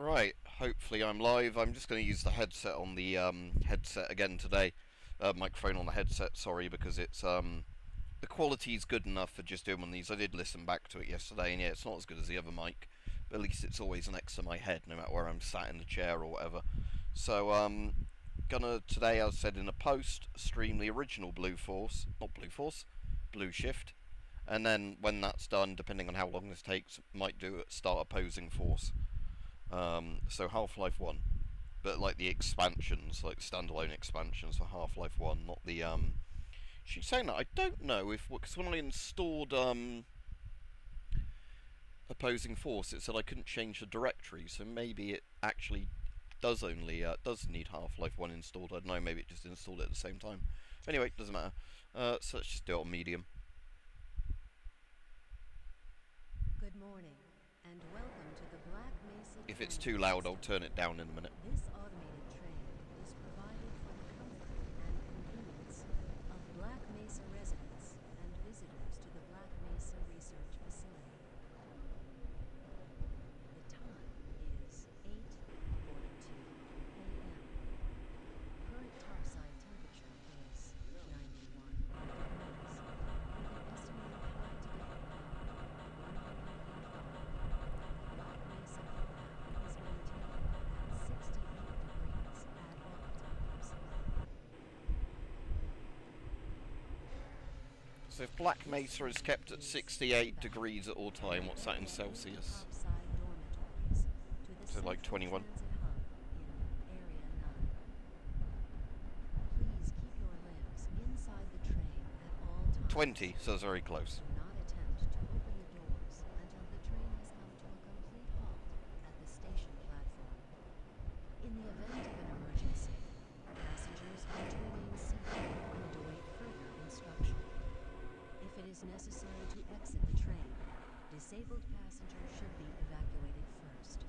Right, hopefully I'm live. I'm just going to use the headset on the headset again today. Microphone on the headset, sorry, because it's the quality's good enough for just doing one of these. I did listen back to it yesterday, and yeah, it's not as good as the other mic, but at least it's always next to my head, no matter where I'm sat in the chair or whatever. So, gonna today, as I said in a post, stream the original Blue Shift, and then when that's done, depending on how long this takes, might start Opposing Force. So Half-Life 1, but like the expansions, like standalone expansions for Half-Life 1, not the she's saying that I don't know if, because when I installed Opposing Force, it said I couldn't change the directory, so maybe it actually does need Half-Life 1 installed. I don't know, maybe it just installed it at the same time. Anyway, doesn't matter. So let's just do it on medium. Good morning, and welcome to the Black Mesa. If it's too loud, I'll turn it down in a minute. This automated train is provided for the comfort and convenience of Black Mesa residents and visitors to the Black Mesa Research Facility. The time is 8:42 a.m. Current topside temperature is 91 degrees, with an estimated high today of 108 degrees. Black Mesa climate is maintained at 68 degrees at all times. So if Black Mesa is kept at 68 degrees at all time, what's that in Celsius? So like 21. Area 9. Please keep your limbs inside the train at all times. 20, so it's very close. Do not attempt to open the doors until the train has come to a complete halt at the station platform. In the event of an emergency, passengers are to remain seated and await further instruction. If it is necessary to exit the train, disabled passengers should be evacuated first.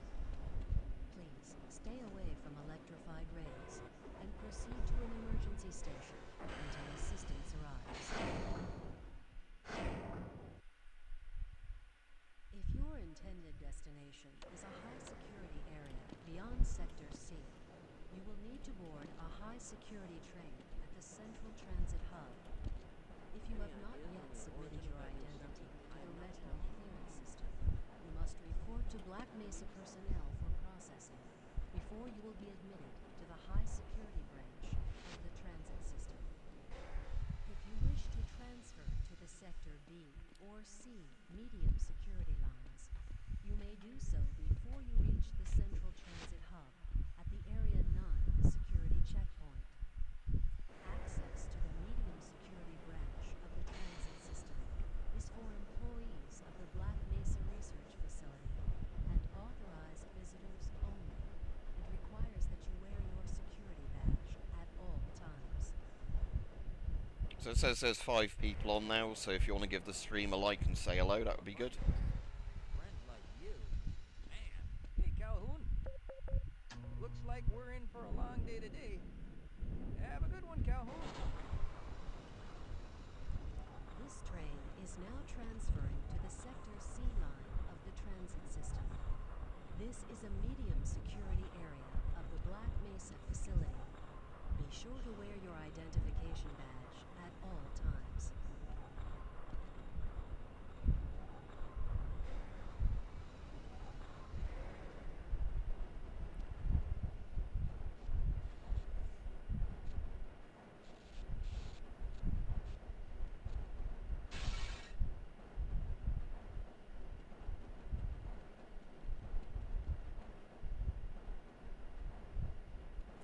Please stay away from electrified rails and proceed to an emergency station until assistance arrives. If your intended destination is a high-security area beyond Sector C, you will need to board a high-security train at the Central Transit Hub. If you have not yet submitted your identity to the retinal clearance system, you must report to Black Mesa personnel for processing before you will be admitted to the high-security branch of the transit system. If you wish to transfer to the Sector B or C medium security lines, you may do so before you reach the Central Transit Hub at the Area 9 security checkpoint. Access to the medium security branch of the transit system is for employees of the Black Mesa Research Facility and authorized visitors only, and requires that you wear your security badge at all times. So it says there's 5 people on now, so if you want to give the stream a like and say hello, that would be good. Friend like you? Man. Hey, Calhoun. Looks like we're in for a long day today. Have a good one, Calhoun. This train is now transferring to the Sector C line of the transit system. This is a medium security area of the Black Mesa facility. Be sure to wear your identification badge at all times.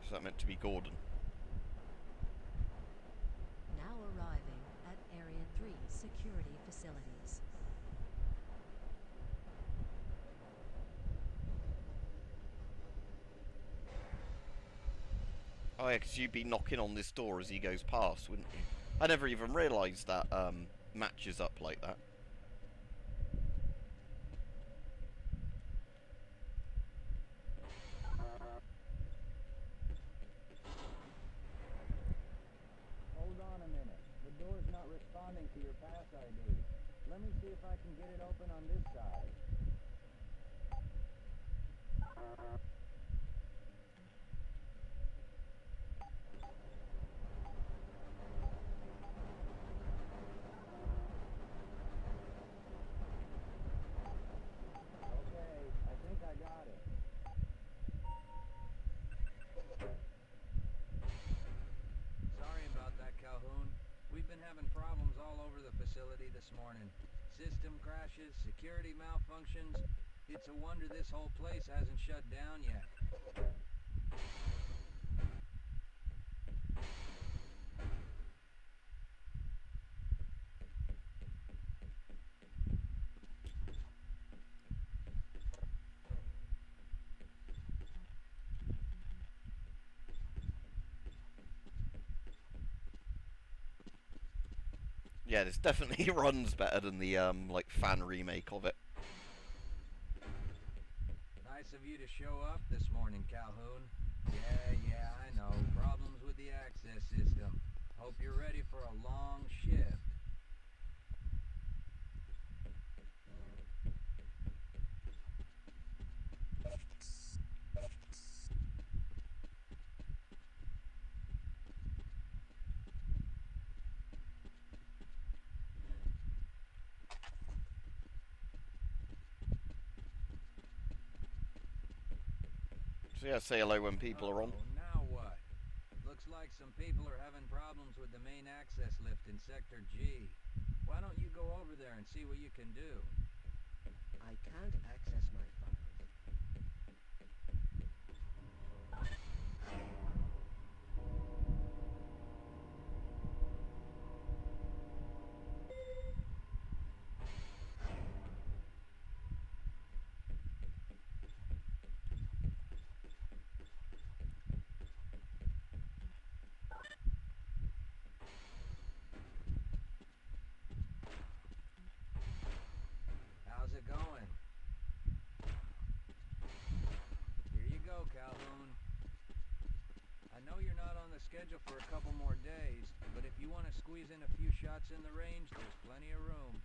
Is that meant to be Gordon? Now arriving at Area 3 security facilities. Oh yeah, because you'd be knocking on this door as he goes past, wouldn't you? I never even realised that matches up like that. Hold on a minute. The door's not responding to your pass ID. Let me see if I can get it open on this side. Okay, I think I got it. Sorry about that, Calhoun. We've been having problems all over the facility this morning. System crashes, security malfunctions. It's a wonder this whole place hasn't shut down yet. Yeah, this definitely runs better than the like fan remake of it. Nice of you to show up this morning, Calhoun. Yeah, I know. Problems with the access system. Hope you're ready for a long shift. So yeah, say hello when people are on. Oh, now what? Looks like some people are having problems with the main access lift in Sector G. Why don't you go over there and see what you can do? I can't access my files. How's it going? Here you go, Calhoun. I know you're not on the schedule for a couple more days, but if you want to squeeze in a few shots in the range, there's plenty of room.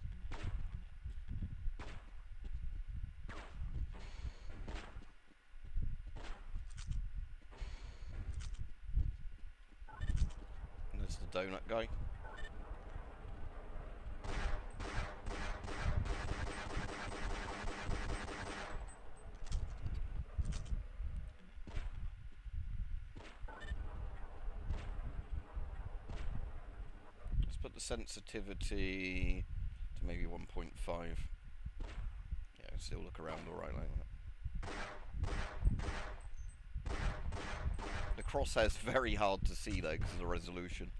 And there's the donut guy. Let's put the sensitivity to maybe 1.5. Yeah, still look around alright like that. The crosshair's very hard to see though because of the resolution.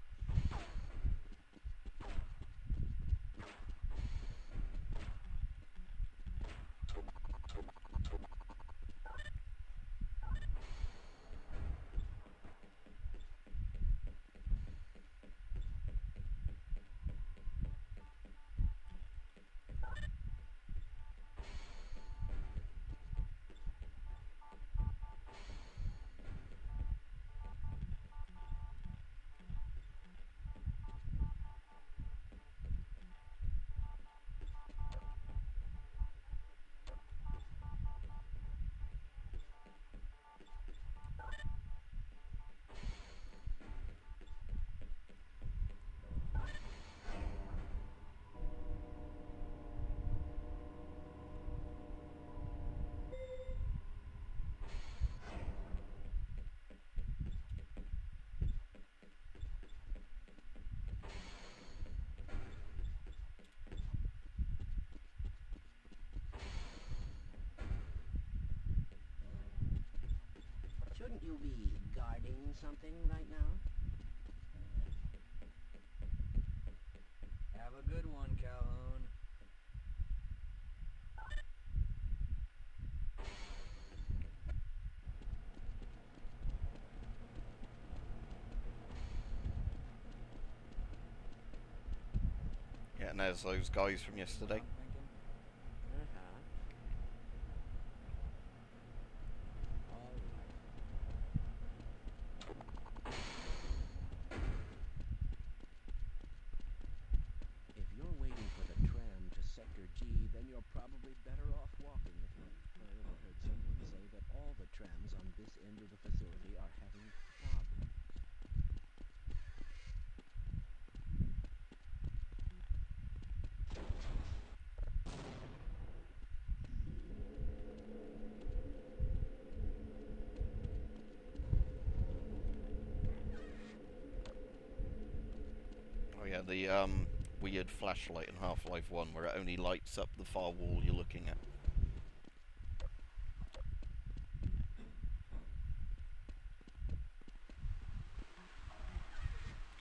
Shouldn't you be guarding something right now? Have a good one, Calhoun. Yeah, and there's those guys from You know yesterday. what I'm thinking? Uh-huh. All right. If you're waiting for the tram to Sector G, then you're probably better off walking. I overheard someone say that all the trams on this end of the facility are having problems. Oh yeah, the weird flashlight in Half-Life 1 where it only lights up the far wall you're looking at.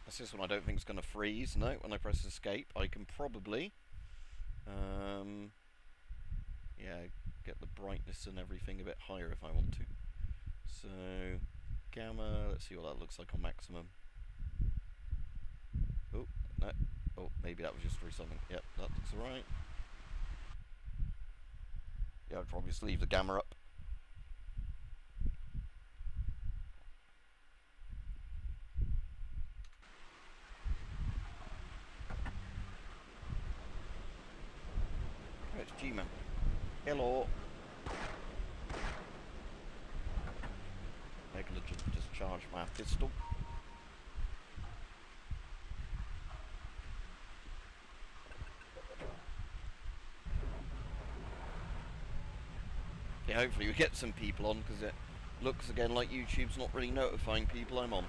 That's this one I don't think is going to freeze. No, when I press escape I can probably yeah, get the brightness and everything a bit higher if I want to. So gamma, let's see what that looks like on maximum. Oh, no. Oh, maybe that was just through something. Yep, that looks alright. Yeah, I'd probably just leave the gamma up. Oh, it's G-Man. Hello. I'm gonna just charge my pistol. Yeah, hopefully we get some people on, because it looks again like YouTube's not really notifying people I'm on.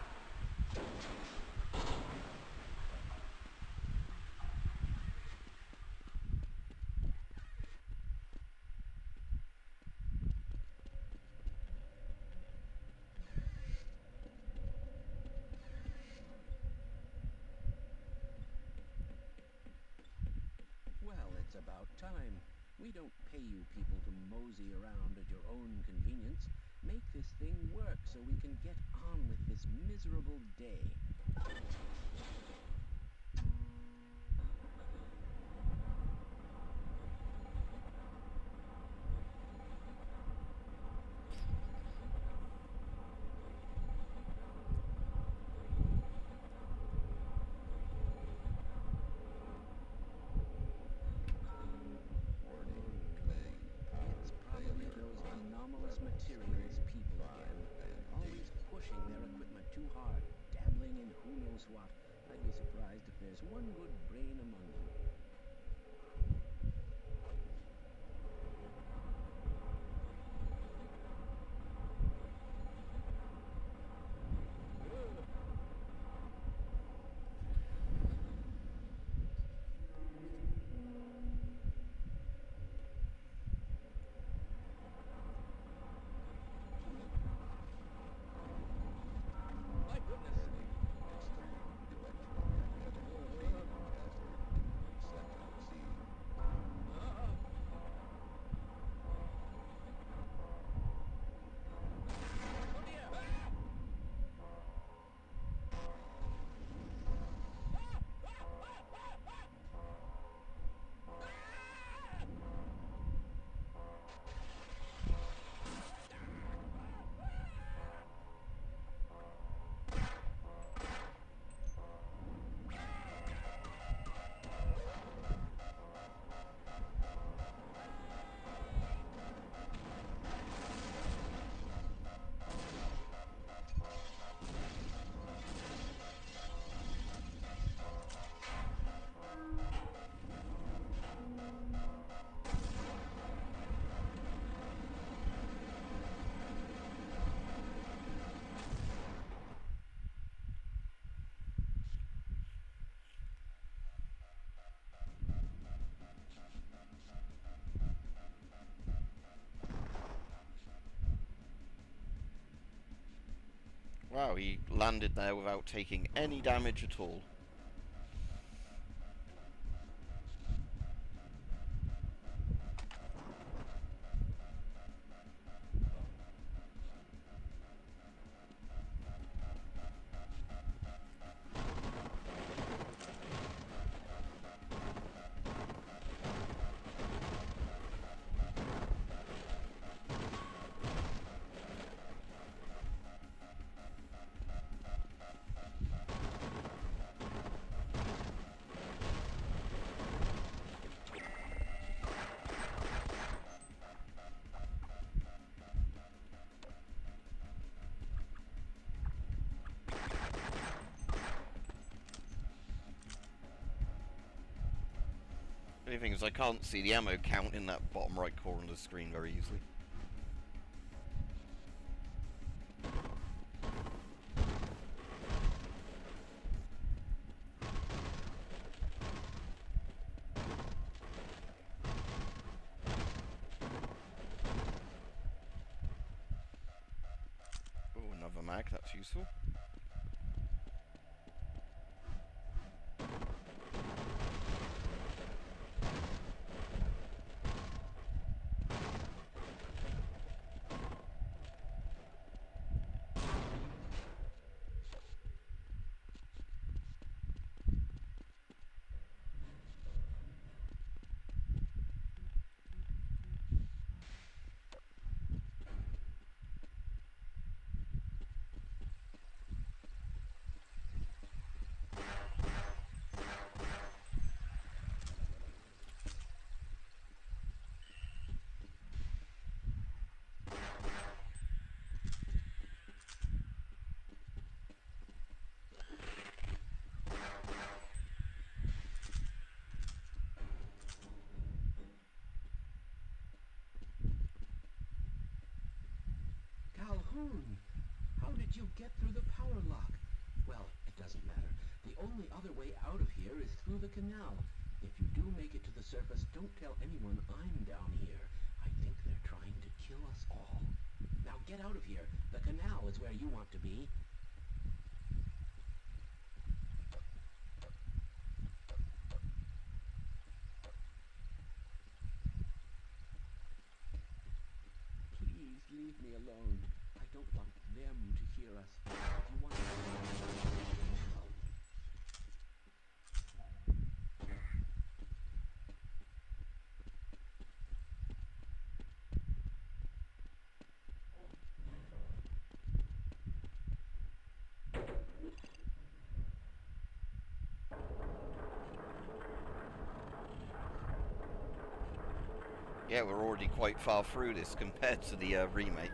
Well, it's about time. We don't pay you people to mosey around at your own convenience. Make this thing work so we can get on with this miserable day. It's probably those anomalous materials people again. Always pushing their equipment too hard, dabbling in who knows what. I'd be surprised if there's one good brain among them. My goodness. Wow, he landed there without taking any damage at all. thing is I can't see the ammo count in that bottom right corner of the screen very easily. Oh, another mag, that's useful. Calhoun, how did you get through the power lock? Well, it doesn't matter. The only other way out of here is through the canal. If you do make it to the surface, don't tell anyone I'm down here. I think they're trying to kill us all. Now get out of here. The canal is where you want to be. Please leave me alone. I don't want them to hear us. If you want to now. Yeah, we're already quite far through this compared to the remake.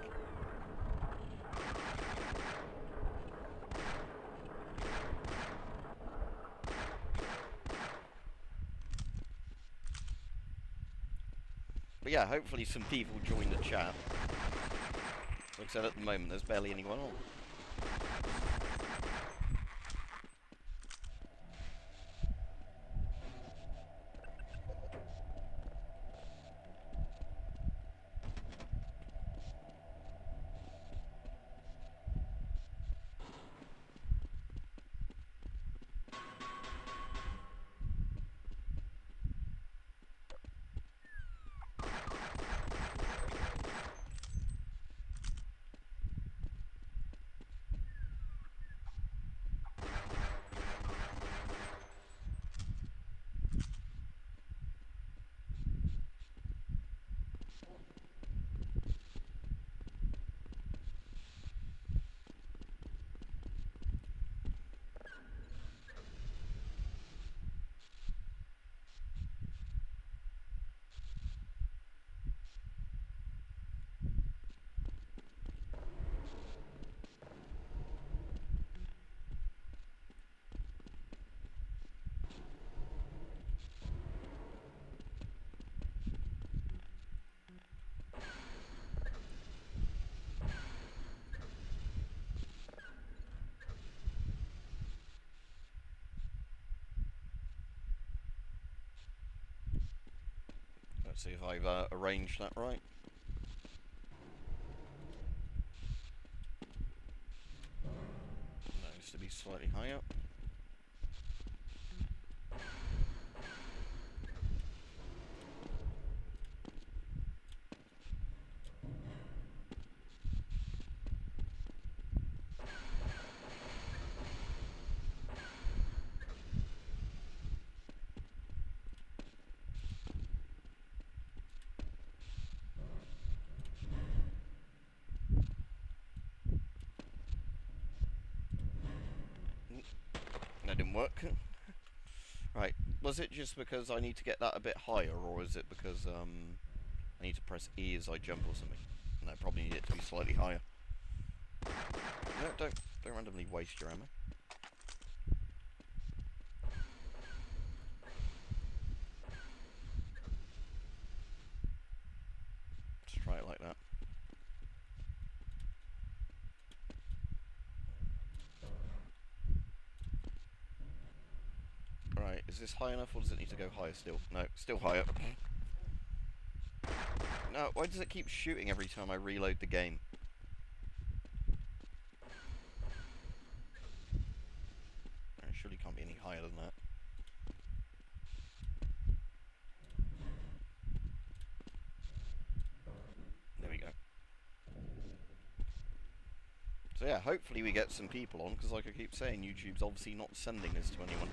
But yeah, hopefully some people join the chat. Like I said, at the moment there's barely anyone on. Let's see if I've arranged that right. That needs to be slightly higher. That didn't work. Right, was it just because I need to get that a bit higher, or is it because I need to press E as I jump or something? And I probably need it to be slightly higher. No, don't randomly waste your ammo. Is this high enough, or does it need to go higher still? No, still higher. No, why does it keep shooting every time I reload the game? It surely can't be any higher than that. There we go. So yeah, hopefully we get some people on, because like I keep saying, YouTube's obviously not sending this to anyone.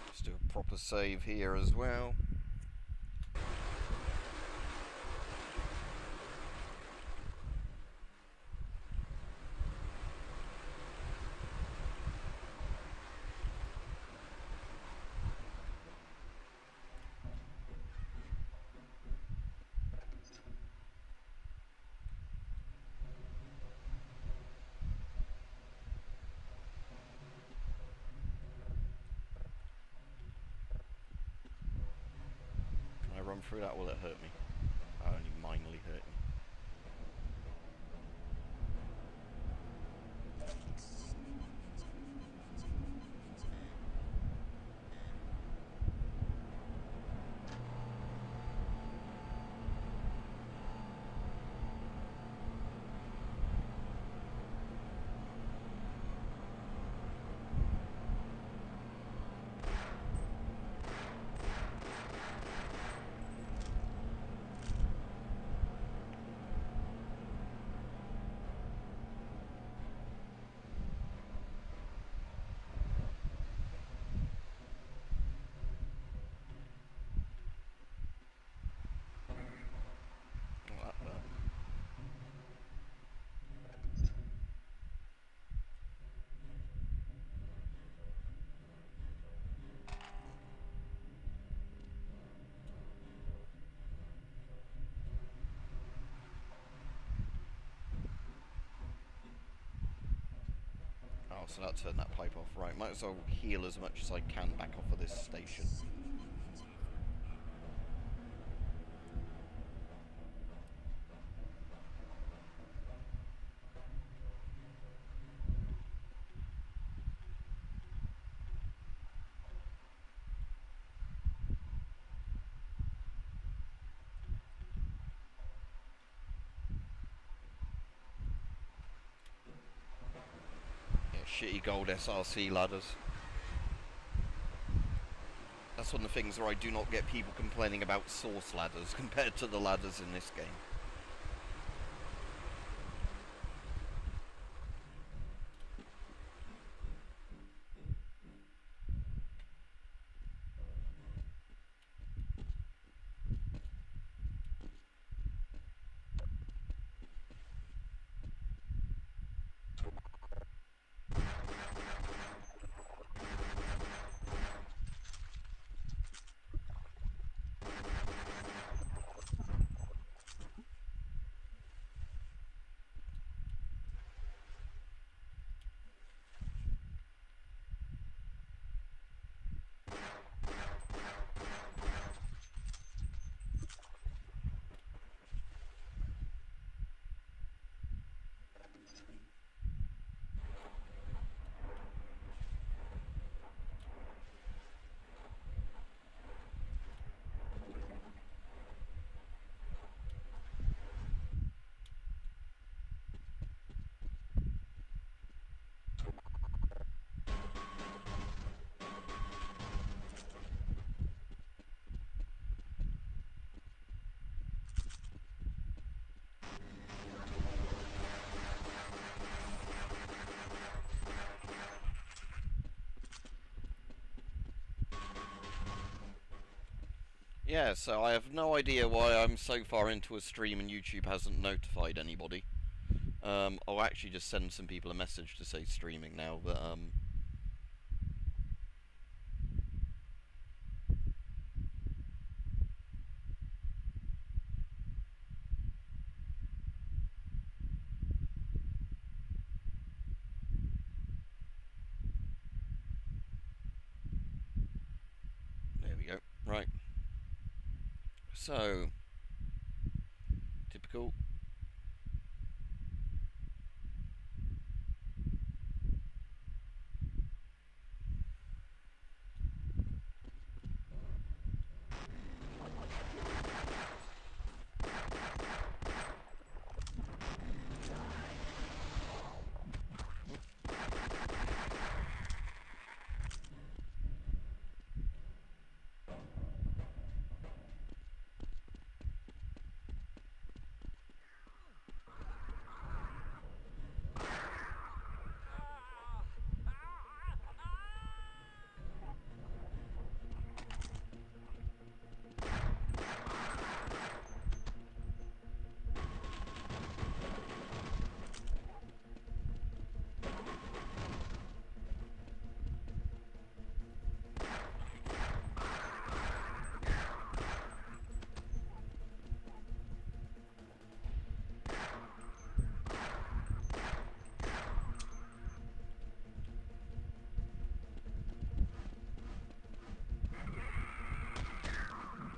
Let's do a proper save here as well. Can I run through that? Will it hurt me? Only minorly hurt me. Oh, that hurt. Oh, so that turned that pipe off. Right, might as well heal as much as I can back off of this station. Shitty gold SRC ladders. That's one of the things where I do not get people complaining about source ladders compared to the ladders in this game. Yeah, so I have no idea why I'm so far into a stream and YouTube hasn't notified anybody. I'll actually just send some people a message to say streaming now, but there we go. Right. So, typical.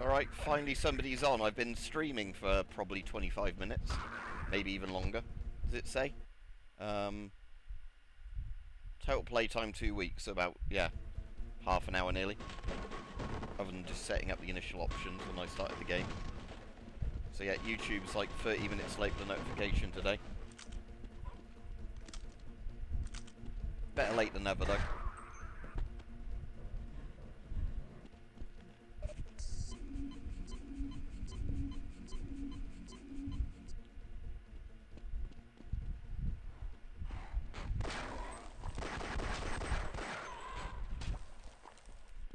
Alright, finally somebody's on. I've been streaming for probably 25 minutes, maybe even longer. Does it say? Total playtime 2 weeks, about, yeah, half an hour nearly. Other than just setting up the initial options when I started the game. So yeah, YouTube's like 30 minutes late for the notification today. Better late than never though.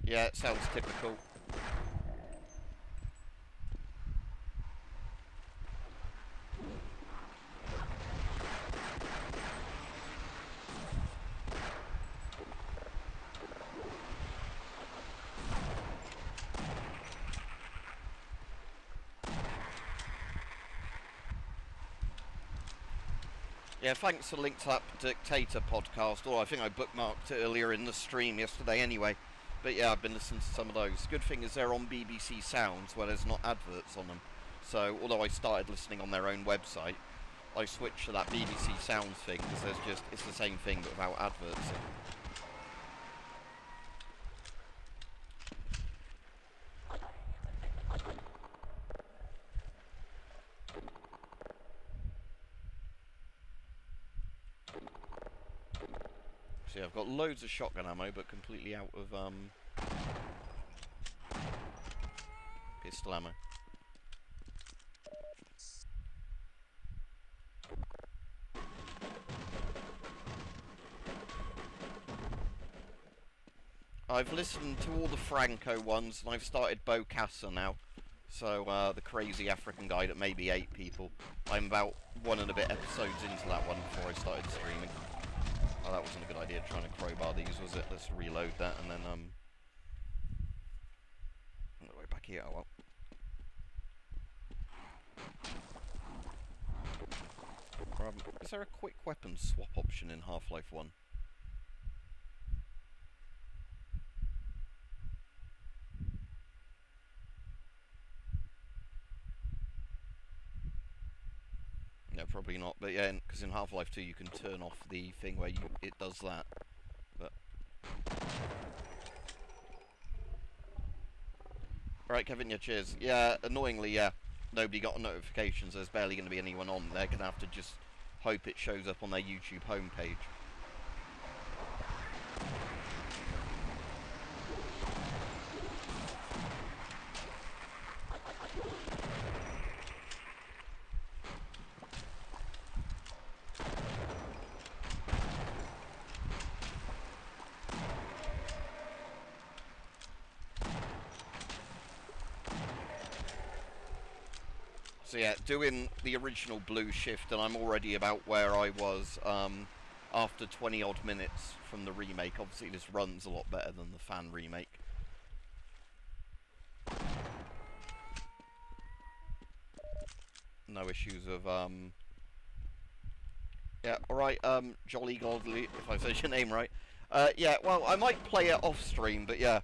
Yeah, it sounds typical. Yeah, thanks for the link to that Dictator podcast. Oh, I think I bookmarked it earlier in the stream yesterday anyway. But yeah, I've been listening to some of those. Good thing is they're on BBC Sounds, where there's not adverts on them. So, although I started listening on their own website, I switched to that BBC Sounds thing, because it's the same thing but without adverts. See, I've got loads of shotgun ammo, but completely out of, pistol ammo. I've listened to all the Franco ones, and I've started Bokassa now. So, the crazy African guy that maybe 8 people. I'm about 1 and a bit episodes into that one before I started streaming. Oh, that wasn't a good idea trying to crowbar these, was it? Let's reload that and then, on the way back here, oh well. Is there a quick weapon swap option in Half-Life 1? No, probably not, but yeah, because in Half-Life 2 you can turn off the thing where it does that, but... Alright, Kevin, yeah, cheers. Yeah, annoyingly, yeah, nobody got notifications, there's barely going to be anyone on. They're going to have to just hope it shows up on their YouTube homepage. So yeah, doing the original Blue Shift, and I'm already about where I was after 20 odd minutes from the remake. Obviously this runs a lot better than the fan remake. No issues of yeah, alright, Jolly Godly, if I said your name right. Yeah, well, I might play it off stream, but yeah.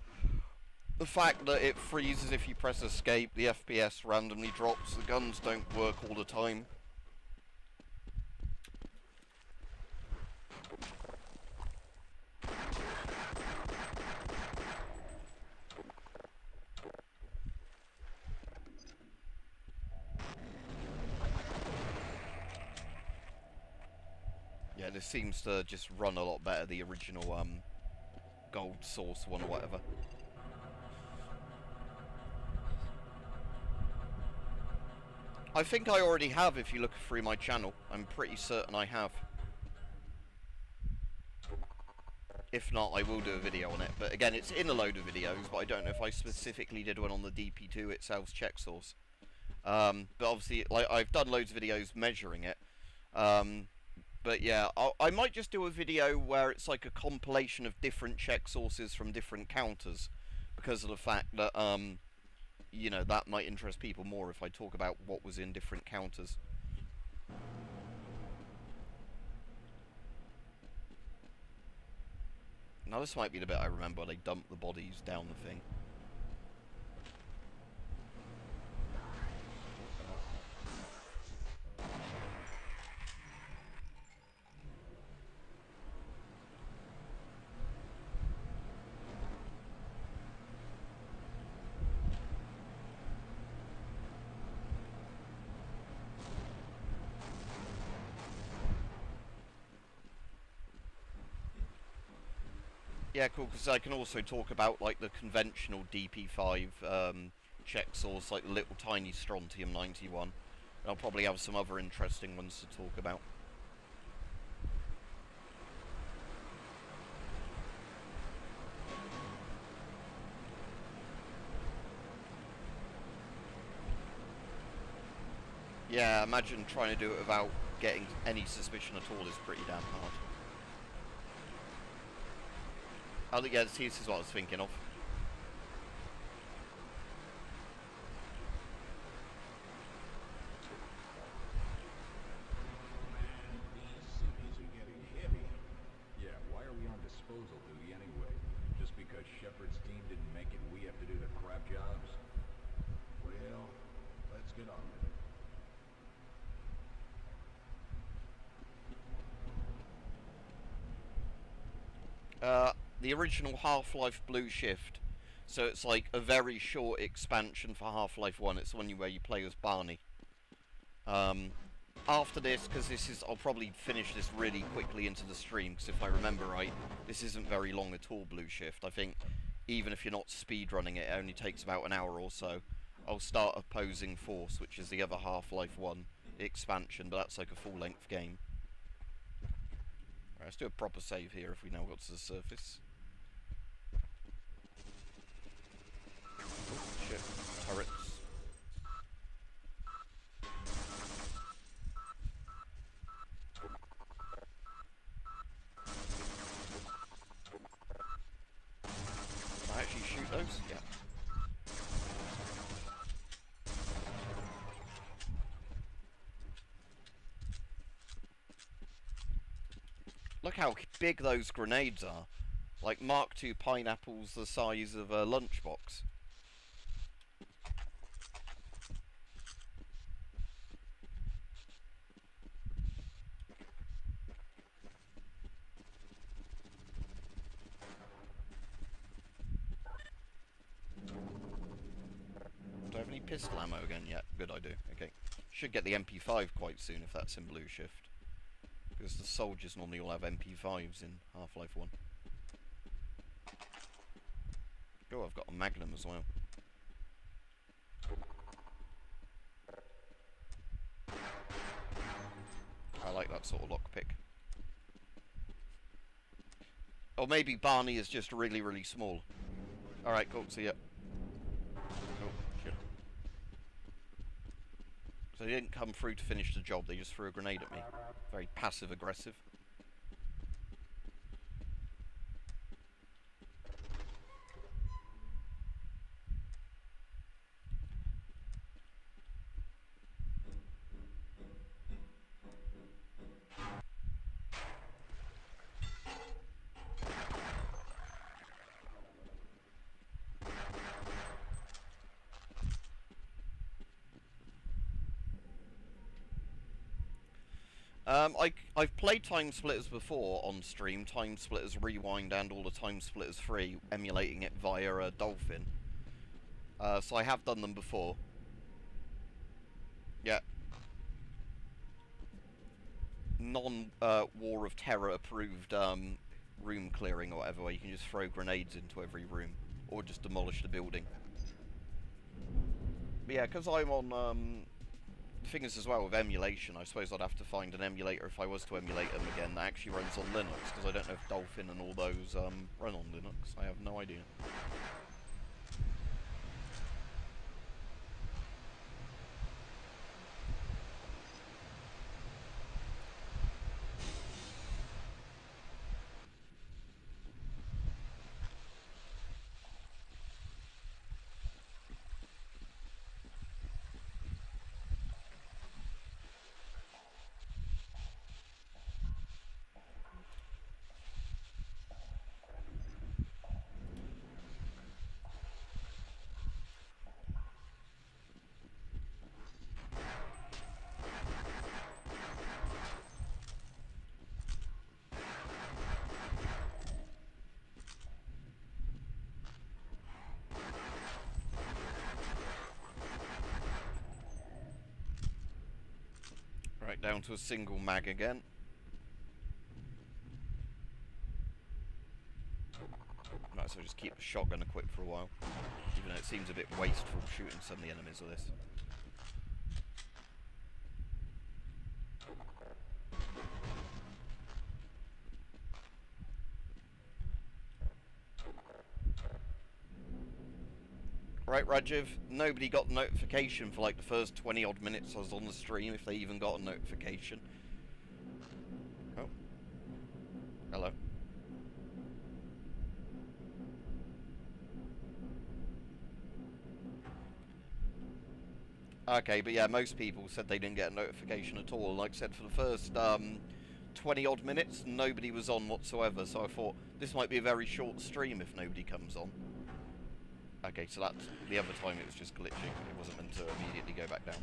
The fact that it freezes if you press escape, the FPS randomly drops, the guns don't work all the time. Yeah, this seems to just run a lot better, the original Gold Source one or whatever. I think I already have if you look through my channel. I'm pretty certain I have. If not, I will do a video on it. But again, it's in a load of videos, but I don't know if I specifically did one on the DP2 itself's check source. But obviously, like, I've done loads of videos measuring it. But yeah, I might just do a video where it's like a compilation of different check sources from different counters. Because of the fact that, you know, that might interest people more if I talk about what was in different counters. Now this might be the bit I remember, they dump the bodies down the thing. Yeah, cool, because I can also talk about, like, the conventional DP5 check source, like the little tiny Strontium 91. And I'll probably have some other interesting ones to talk about. Yeah, imagine trying to do it without getting any suspicion at all is pretty damn hard. I think, yeah, this is what I was thinking of. These cities are getting heavy. Yeah, why are we on disposal duty anyway? Just because Shepard's team didn't make it, we have to do the crap jobs? Well, let's get on with it. The original Half-Life Blue Shift. So it's like a very short expansion for Half-Life 1. It's the one where you play as Barney. After this, because I'll probably finish this really quickly into the stream, because if I remember right, this isn't very long at all, Blue Shift. I think even if you're not speedrunning it, it only takes about an hour or so. I'll start Opposing Force, which is the other Half-Life 1 expansion, but that's like a full-length game. Right, let's do a proper save here if we now got to the surface. Oh, shit. Turrets. Can I actually shoot those? Yeah. Look how big those grenades are. Like Mark II pineapples the size of a lunchbox. Do I have any pistol ammo again yet? Good, I do. Okay. Should get the MP5 quite soon if that's in Blue Shift. Because the soldiers normally all have MP5s in Half-Life 1. Oh, I've got a Magnum as well. I like that sort of lockpick. Or maybe Barney is just really, really small. Alright, cool, see ya. Oh, shit. So they didn't come through to finish the job, they just threw a grenade at me. Very passive-aggressive. I've played Time Splitters before on stream, Time Splitters Rewind and all the Time Splitters 3, emulating it via Dolphin. So I have done them before. Yeah. Non-War of Terror approved room clearing or whatever, where you can just throw grenades into every room, or just demolish the building. But yeah, because I'm on... The thing is as well with emulation, I suppose I'd have to find an emulator if I was to emulate them again that actually runs on Linux, because I don't know if Dolphin and all those run on Linux. I have no idea. Right, down to a single mag again. Right, so just keep the shotgun equipped for a while. Even though it seems a bit wasteful shooting some of the enemies with this. Right, Rajiv, nobody got the notification for like the first 20 odd minutes I was on the stream, if they even got a notification. Oh. Hello. Okay, but yeah, most people said they didn't get a notification at all. Like I said, for the first 20 odd minutes, nobody was on whatsoever, so I thought this might be a very short stream if nobody comes on. Okay, so that's the other time it was just glitching. It wasn't meant to immediately go back down.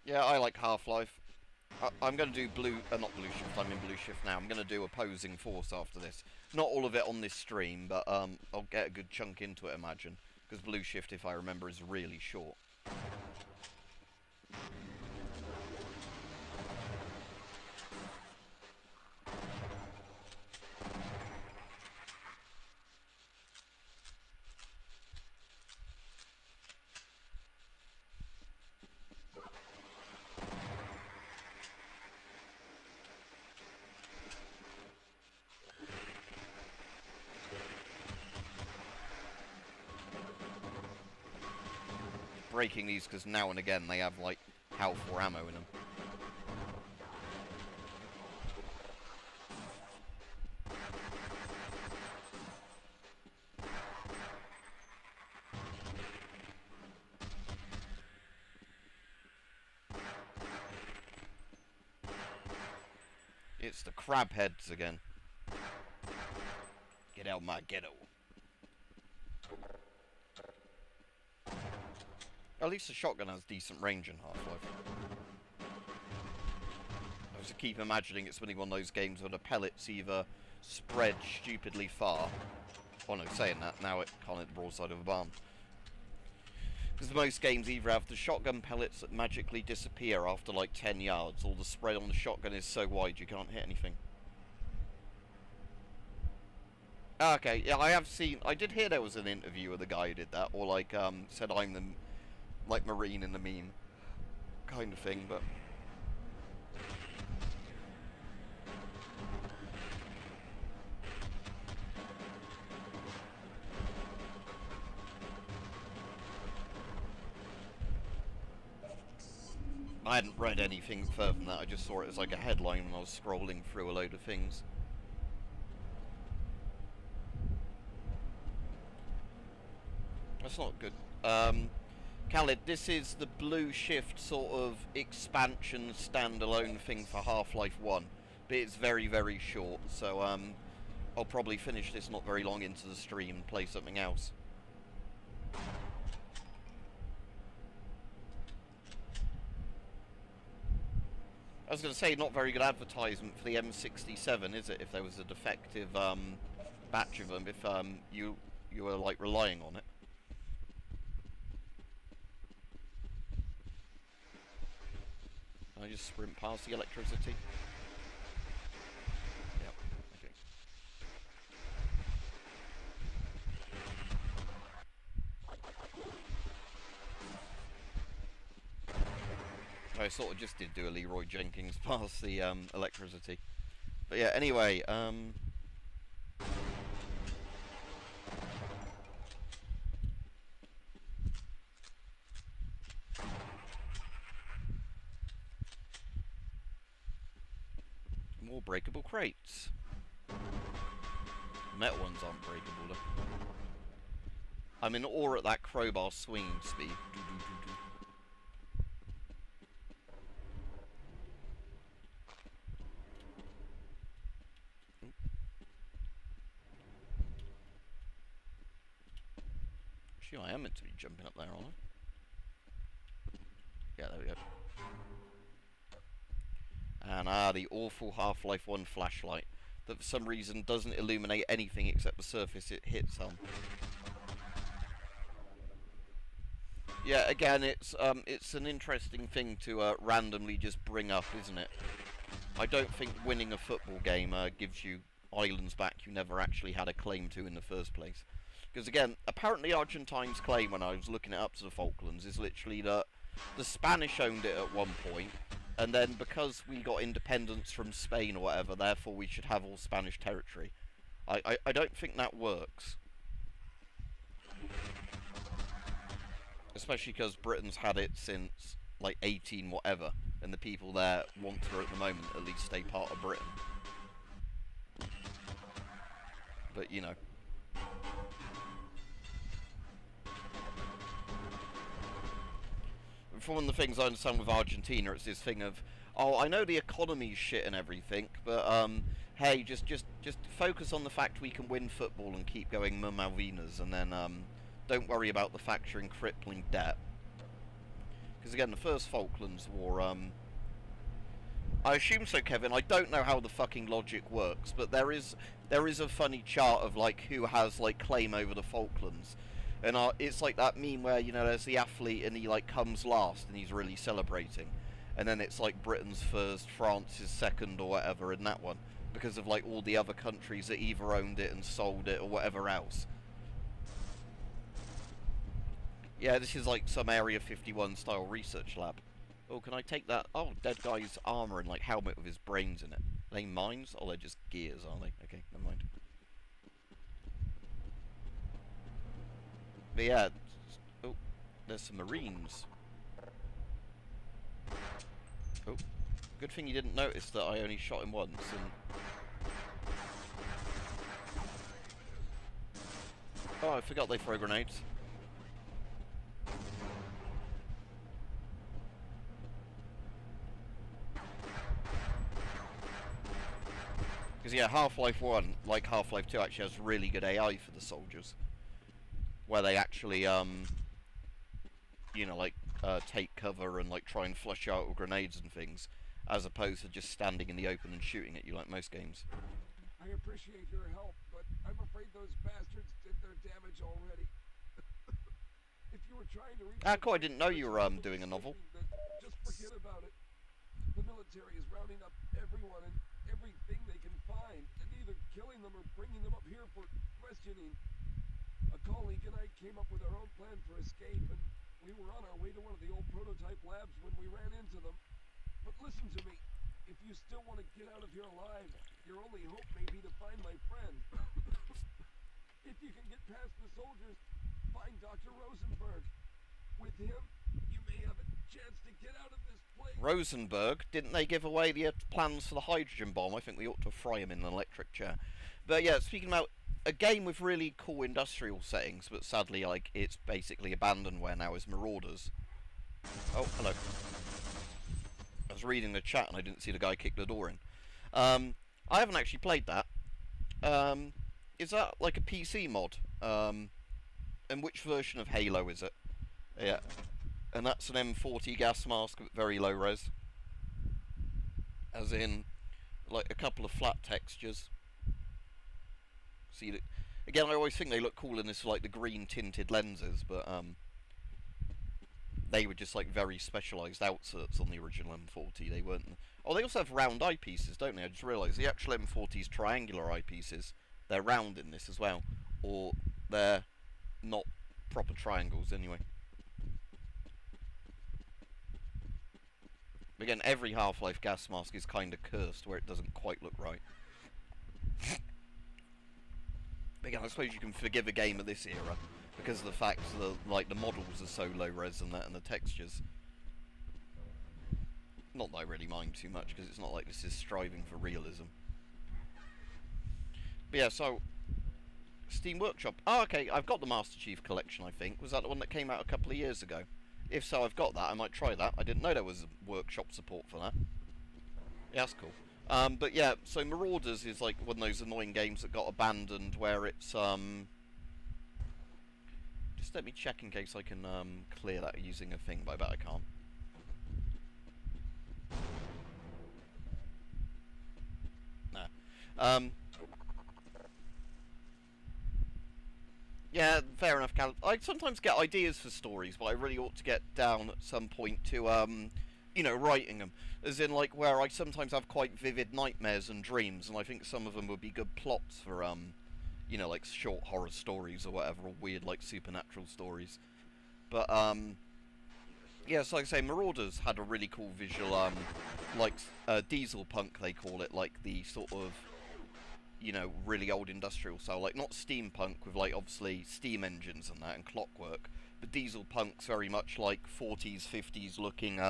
Yeah, I like Half-Life. I'm going to do not Blue Shift, I'm in Blue Shift now. I'm going to do Opposing Force after this. Not all of it on this stream, but I'll get a good chunk into it, imagine. Because Blue Shift, if I remember, is really short. Breaking these because now and again they have like health or ammo in them. It's the crab heads again. Get out my ghetto. At least the shotgun has decent range in Half-Life. just keep imagining it's winning one of those games where the pellets either spread stupidly far. Oh no, saying that, now it can't hit the broadside of a barn. Because most games either have the shotgun pellets that magically disappear after like 10 yards, or the spread on the shotgun is so wide you can't hit anything. Okay, yeah, I did hear there was an interview with a guy who did that, or like, said I'm the, like, Marine in the meme, kind of thing, but... I hadn't read anything further than that, I just saw it as like a headline when I was scrolling through a load of things. That's not good. Khaled, this is the Blue Shift sort of expansion standalone thing for Half-Life 1, but it's very, very short, so I'll probably finish this not very long into the stream and play something else. I was going to say, not very good advertisement for the M67, is it? If there was a defective batch of them, if you were like relying on it. I just sprint past the electricity. Yep. Okay. I sort of just did do a Leroy Jenkins past the electricity. But yeah, anyway, more breakable crates. Metal ones aren't breakable though. I'm in awe at that crowbar swinging speed. Actually, I am meant to be jumping up there, aren't I? Yeah, there we go. And the awful Half-Life 1 flashlight that for some reason doesn't illuminate anything except the surface it hits on. Yeah, again, it's an interesting thing to randomly just bring up, isn't it? I don't think winning a football game gives you islands back you never actually had a claim to in the first place. Because again, apparently Argentine's claim when I was looking it up to the Falklands is literally that the Spanish owned it at one point, and then because we got independence from Spain or whatever, therefore we should have all Spanish territory. I don't think that works. Especially because Britain's had it since, like, 18 whatever, and the people there want to, at the moment, at least stay part of Britain. But, you know. For one of the things I understand with Argentina, it's this thing of, oh, I know the economy's shit and everything, but, hey, just focus on the fact we can win football and keep going Malvinas, and then, don't worry about the fact you're in crippling debt. Because again, the first Falklands War, I assume so, Kevin. I don't know how the fucking logic works, but there is a funny chart of like who has like claim over the Falklands, and it's like that meme where, you know, there's the athlete and he like comes last and he's really celebrating, and then it's like Britain's first, France's second, or whatever in that one, because of like all the other countries that either owned it and sold it or whatever else. Yeah, this is like some Area 51 style research lab. Oh, can I take that? Oh, dead guy's armor and like helmet with his brains in it. Are they mines? Oh, they're just gears, aren't they? Okay, never mind. But yeah, oh, there's some Marines. Oh, good thing you didn't notice that I only shot him once. And oh, I forgot they throw grenades. Because yeah, Half-Life 1, like Half-Life 2, actually has really good AI for the soldiers. Where they actually, you know, like, take cover and, like, try and flush out with grenades and things. as opposed to just standing in the open and shooting at you like most games. I appreciate your help, but I'm afraid those bastards did their damage already. If you were trying to reach... Ah, cool, I didn't know you were doing a novel. Then just forget about it. The military is rounding up everyone and everything they can find, and either killing them or bringing them up here for questioning. A colleague and I came up with our own plan for escape, and we were on our way to one of the old prototype labs when we ran into them. But listen to me. If you still want to get out of here alive, your only hope may be to find my friend. If you can get past the soldiers, find Dr. Rosenberg. With him, you may have a chance to get out of this place. Rosenberg? Didn't they give away the plans for the hydrogen bomb? I think we ought to fry him in an electric chair. But yeah, speaking about a game with really cool industrial settings, but sadly, like, it's basically abandonware now, is Marauders. Oh, hello. I was reading the chat and I didn't see the guy kick the door in. I haven't actually played that. Is that like a PC mod? And which version of Halo is it? Yeah. And that's an M40 gas mask with very low res. As in, like, a couple of flat textures. See, again, I always think they look cool in this, like, the green tinted lenses, but, they were just, like, very specialised outserts on the original M40. They weren't... Oh, they also have round eyepieces, don't they? I just realised the actual M40's triangular eyepieces, they're round in this as well. Or they're not proper triangles, anyway. Again, every Half-Life gas mask is kind of cursed, where it doesn't quite look right. Again, I suppose you can forgive a game of this era, because of the fact that, like, the models are so low res and the textures. Not that I really mind too much, because it's not like this is striving for realism. But yeah, so Steam Workshop. Oh, okay, I've got the Master Chief Collection, I think. Was that the one that came out a couple of years ago? If so, I've got that. I might try that. I didn't know there was workshop support for that. Yeah, that's cool. But yeah, so Marauders is like one of those annoying games that got abandoned where it's, just let me check in case I can, clear that using a thing, but I bet I can't. Nah. Yeah, fair enough, Cal. I sometimes get ideas for stories, but I really ought to get down at some point to, you know, writing them. As in, like, where I sometimes have quite vivid nightmares and dreams, and I think some of them would be good plots for, you know, like, short horror stories or whatever, or weird, like, supernatural stories. But, yeah, so like I say, Marauders had a really cool visual, like, diesel punk, they call it, like, the sort of, you know, really old industrial style, like, not steampunk with, like, obviously steam engines and that, and clockwork, but diesel punk's very much like 40s, 50s looking,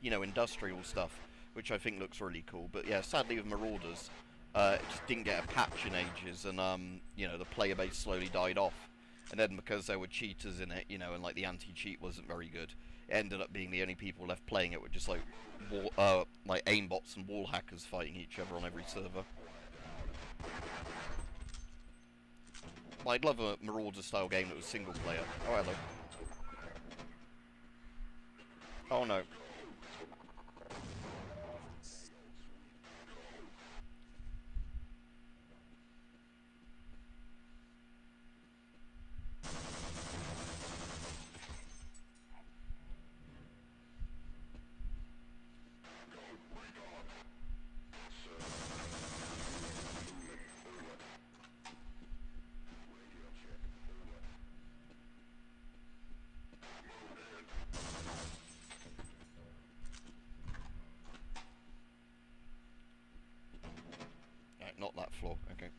you know, industrial stuff, which I think looks really cool. But yeah, sadly with Marauders, it just didn't get a patch in ages, and, you know, the player base slowly died off, and then because there were cheaters in it, you know, and, like, the anti-cheat wasn't very good, it ended up being the only people left playing it were just, like, like aimbots and wall hackers fighting each other on every server. I'd love a Marauder-style game that was single-player. Oh, hello. Oh, no. Not that floor, okay.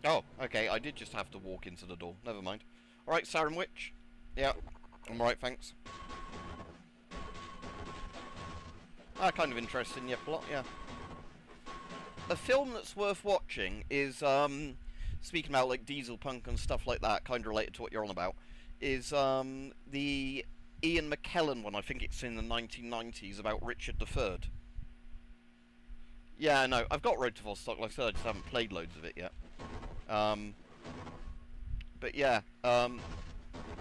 Oh, okay, I did just have to walk into the door. Never mind. Alright, Siren Witch. Yeah, I'm alright, thanks. Ah, kind of interesting, yeah, plot, yeah. A film that's worth watching is, speaking about, like, diesel punk and stuff like that, kind of related to what you're on about, is, the Ian McKellen one. I think it's in the 1990s, about Richard III. Yeah, no, I've got Road to Vostok, like I said, I just haven't played loads of it yet. But yeah,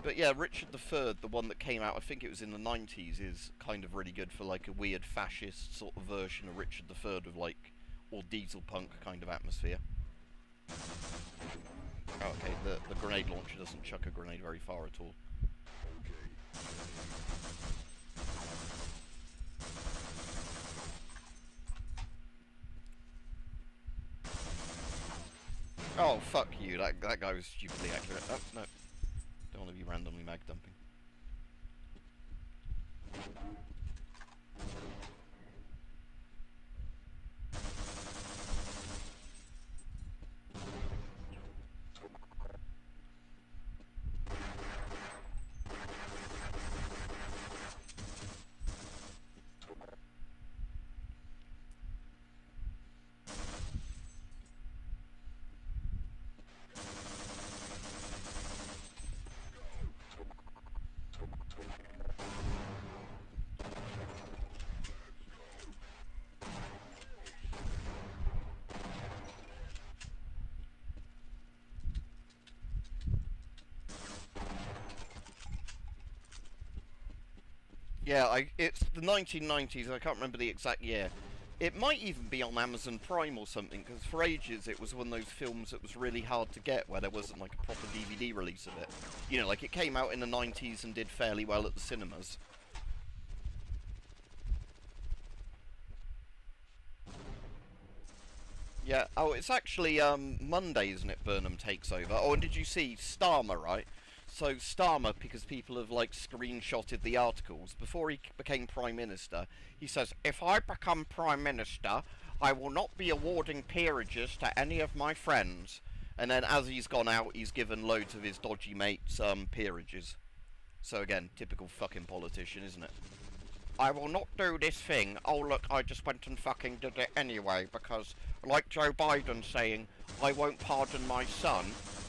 But yeah, Richard III, the one that came out, I think it was in the 90s, is kind of really good for like a weird fascist sort of version of Richard III with like all diesel punk kind of atmosphere. Oh, okay, the grenade launcher doesn't chuck a grenade very far at all. Oh, fuck you, that guy was stupidly accurate. Oh, no. Don't want to be randomly mag dumping. Yeah, it's the 1990s, I can't remember the exact year. It might even be on Amazon Prime or something, because for ages it was one of those films that was really hard to get, where there wasn't like a proper DVD release of it. You know, like it came out in the 90s and did fairly well at the cinemas. Yeah, oh, it's actually Monday, isn't it, Burnham takes over? Oh, and did you see Starmer, right? So Starmer, because people have like screenshotted the articles, before he became Prime Minister, he says, if I become Prime Minister, I will not be awarding peerages to any of my friends. And then as he's gone out, he's given loads of his dodgy mates peerages. So again, typical fucking politician, isn't it? I will not do this thing. Oh look, I just went and fucking did it anyway, because like Joe Biden saying, I won't pardon my son,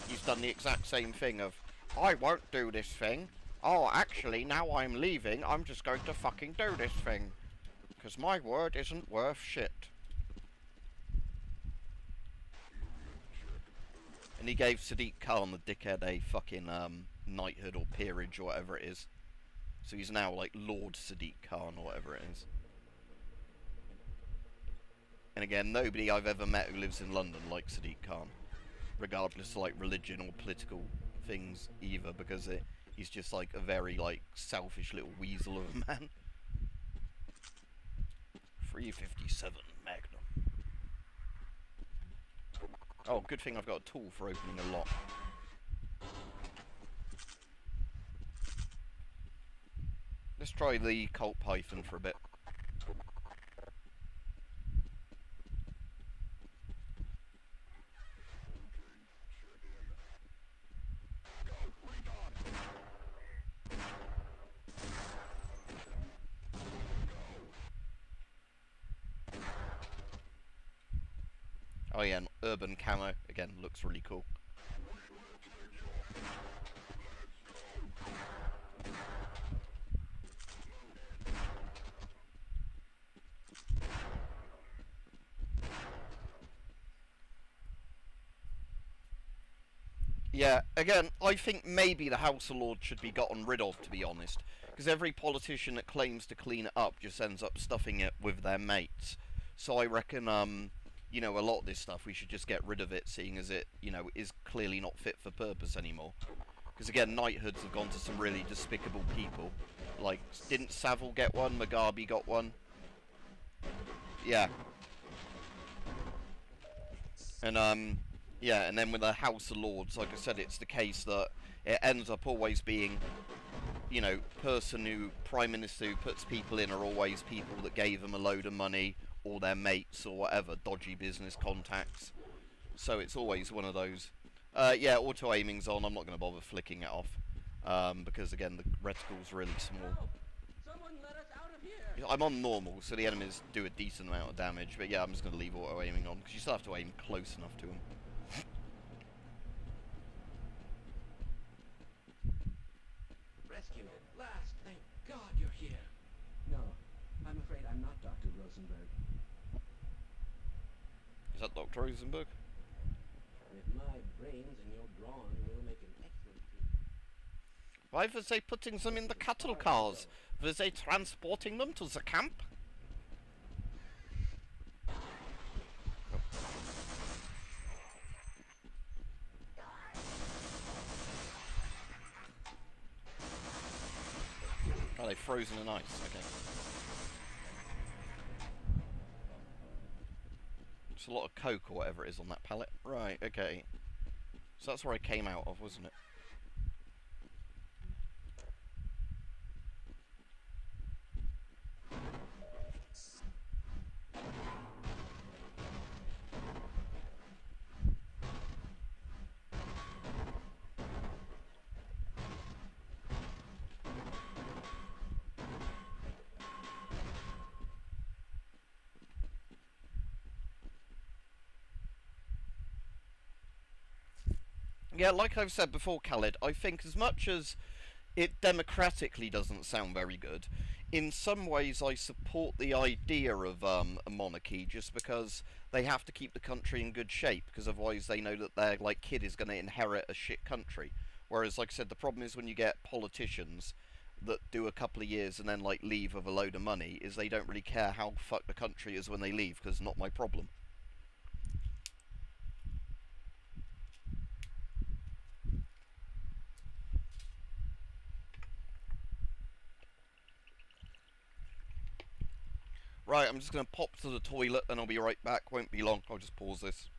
he's done the exact same thing of, I won't do this thing. Oh, actually, now I'm leaving, I'm just going to fucking do this thing. Because my word isn't worth shit. And he gave Sadiq Khan, the dickhead, a fucking knighthood or peerage or whatever it is. So he's now like Lord Sadiq Khan or whatever it is. And again, nobody I've ever met who lives in London likes Sadiq Khan. Regardless of like religion or political things either, because he's just like a very like selfish little weasel of a man. 357 Magnum. Oh, good thing I've got a tool for opening a lock. Let's try the Colt Python for a bit. Oh yeah, and urban camo, again, looks really cool. Yeah, again, I think maybe the House of Lords should be gotten rid of, to be honest. Because every politician that claims to clean it up just ends up stuffing it with their mates. So I reckon, you know, a lot of this stuff, we should just get rid of it, seeing as it, you know, is clearly not fit for purpose anymore. Because again, knighthoods have gone to some really despicable people. Like, didn't Savile get one? Mugabe got one? Yeah. And, yeah, and then with the House of Lords, like I said, it's the case that it ends up always being, you know, Prime Minister who puts people in are always people that gave them a load of money, or their mates, or whatever, dodgy business contacts. So it's always one of those. Yeah, auto-aiming's on, I'm not going to bother flicking it off, because again, the reticle's really small. Someone let us out of here! I'm on normal, so the enemies do a decent amount of damage, but yeah, I'm just going to leave auto-aiming on, because you still have to aim close enough to them. Rescued at last, thank God you're here. No, I'm afraid I'm not Dr. Rosenberg. Is that Dr. Rosenberg? With my brains and your drawing, we'll make an excellent team. Why was they putting them in the cattle cars? Were they transporting them to the camp? Oh, they've frozen in ice. Okay. It's a lot of coke or whatever it is on that pallet. Right, okay. So that's where I came out of, wasn't it? Yeah, like I've said before, Khaled, I think as much as it democratically doesn't sound very good, in some ways I support the idea of a monarchy just because they have to keep the country in good shape, because otherwise they know that their kid is going to inherit a shit country. Whereas, like I said, the problem is when you get politicians that do a couple of years and then leave with a load of money, is they don't really care how fucked the country is when they leave, because it's not my problem. Right, I'm just going to pop to the toilet, then I'll be right back. Won't be long. I'll just pause this.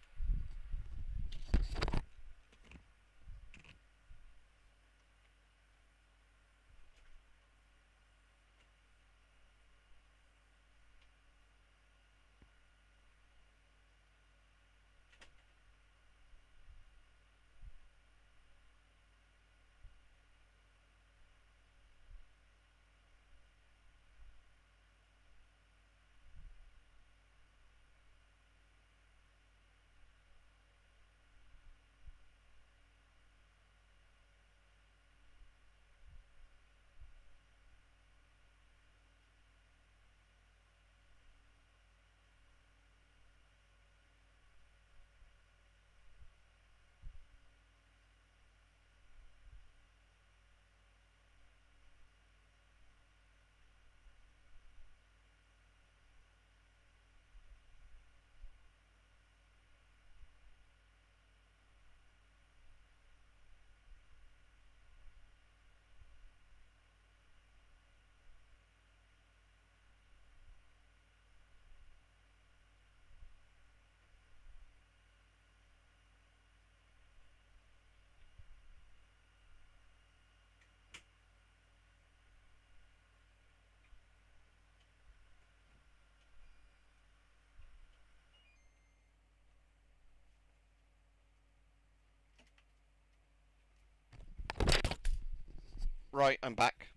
Right, I'm back.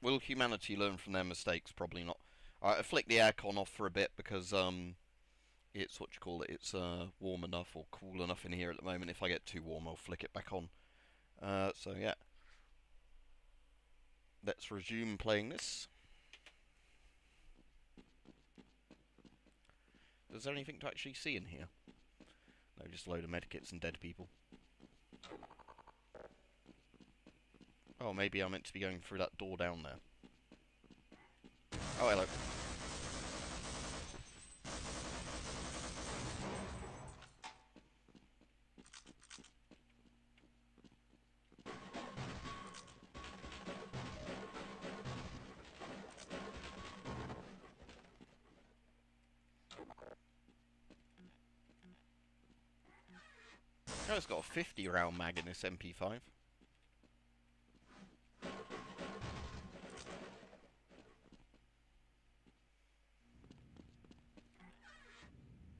Will humanity learn from their mistakes? Probably not. Alright, I flicked the aircon off for a bit because, it's it's warm enough or cool enough in here at the moment. If I get too warm, I'll flick it back on. So yeah. Let's resume playing this. Is there anything to actually see in here? No, just a load of medikits and dead people. Oh, maybe I'm meant to be going through that door down there. Oh, hello. Oh, it's got a 50 round mag in this MP5.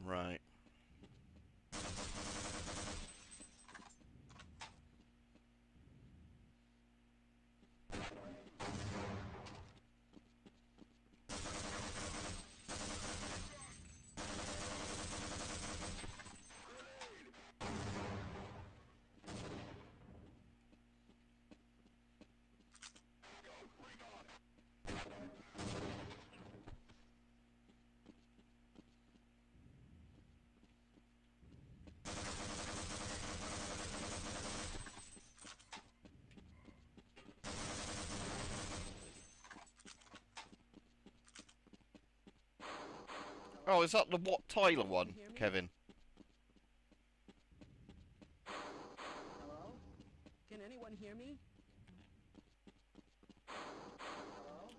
Right. Oh, is that the Wat Tyler one, Hear me? Kevin? Hello? Can anyone hear me? Hello?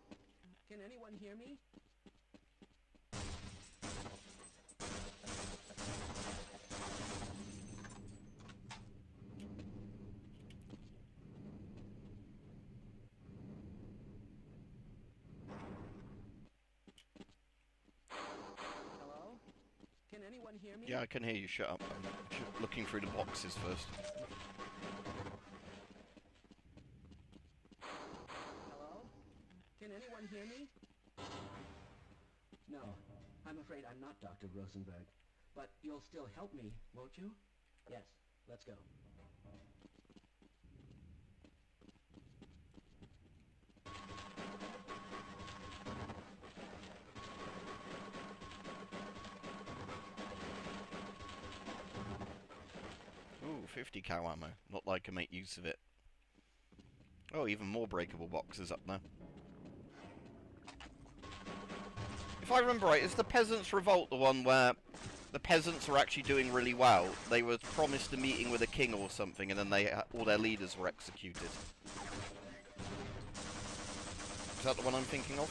Can anyone hear me? Hello? Can anyone hear me? Yeah, I can hear you. Shut up. I'm just looking through the boxes first. Hello? Can anyone hear me? No, I'm afraid I'm not Dr. Rosenberg. But you'll still help me, won't you? Yes, let's go. Ooh, 50 cal ammo. Not like I can make use of it. Oh, even more breakable boxes up there. If I remember right, is the Peasants' Revolt the one where the peasants were actually doing really well? They were promised a meeting with a king or something, and then all their leaders were executed. Is that the one I'm thinking of?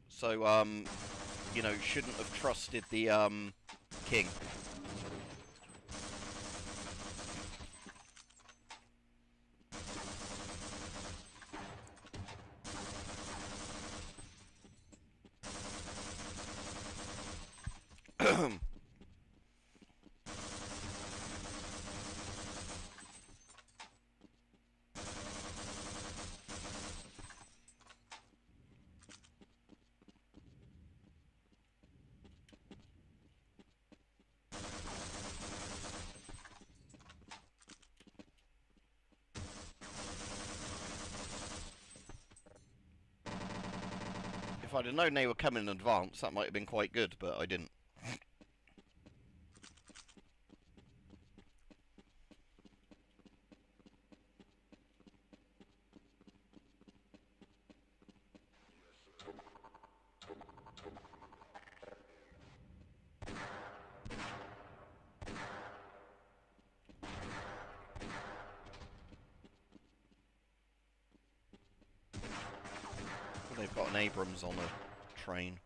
So, you know, shouldn't have trusted the, king. If I'd have known they were coming in advance, that might have been quite good, but I didn't. They've got an Abrams on a train.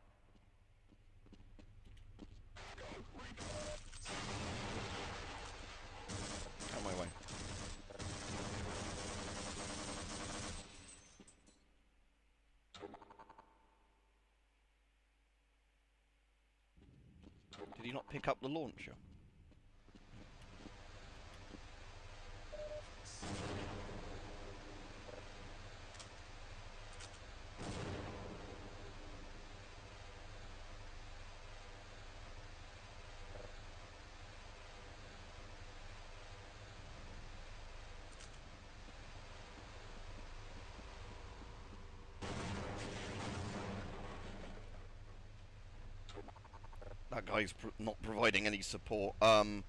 On my way. Did he not pick up the launcher? That guy's not providing any support, to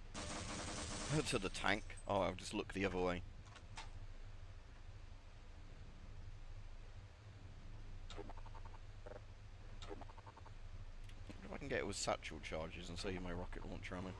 the tank. Oh, I'll just look the other way. If I can get it with satchel charges and save my rocket launcher ammo.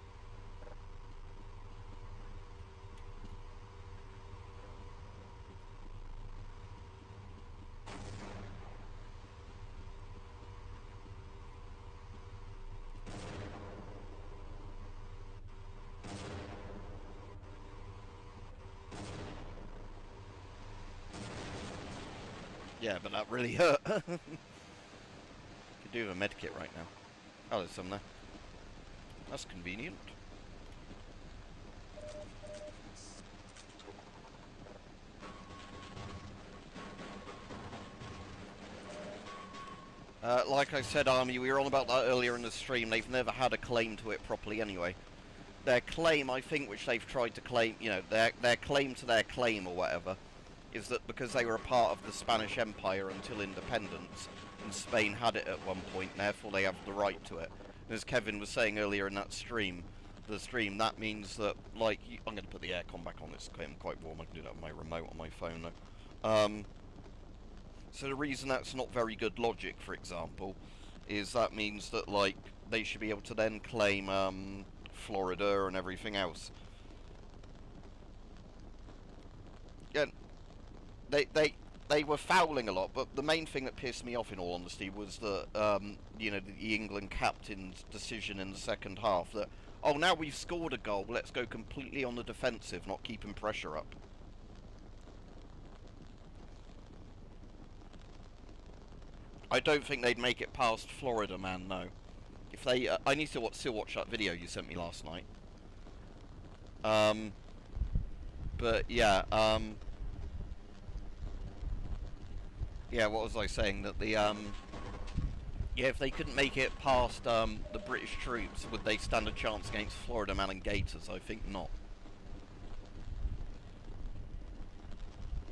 Yeah, but that really hurt. Could do with a medkit right now. Oh, there's some there. That's convenient. Like I said, Army, we were on about that earlier in the stream. They've never had a claim to it properly anyway. Their claim, I think, which they've tried to claim, you know, their claim to their claim or whatever, is that because they were a part of the Spanish Empire until independence, and Spain had it at one point, and therefore they have the right to it. And as Kevin was saying earlier in that stream, that means that, like, I'm going to put the aircon back on, it's getting quite warm, I can do that with my remote on my phone though. So the reason that's not very good logic, for example, is that means that, like, they should be able to then claim, Florida and everything else. Yeah, they were fouling a lot, but the main thing that pissed me off, in all honesty, was that, you know, the England captain's decision in the second half that, oh, now we've scored a goal, let's go completely on the defensive, not keeping pressure up. I don't think they'd make it past Florida, man, no. If they, I need to still watch that video you sent me last night. But yeah, yeah, what was I saying? That the, yeah, if they couldn't make it past, the British troops, would they stand a chance against Florida Man and Gators? I think not.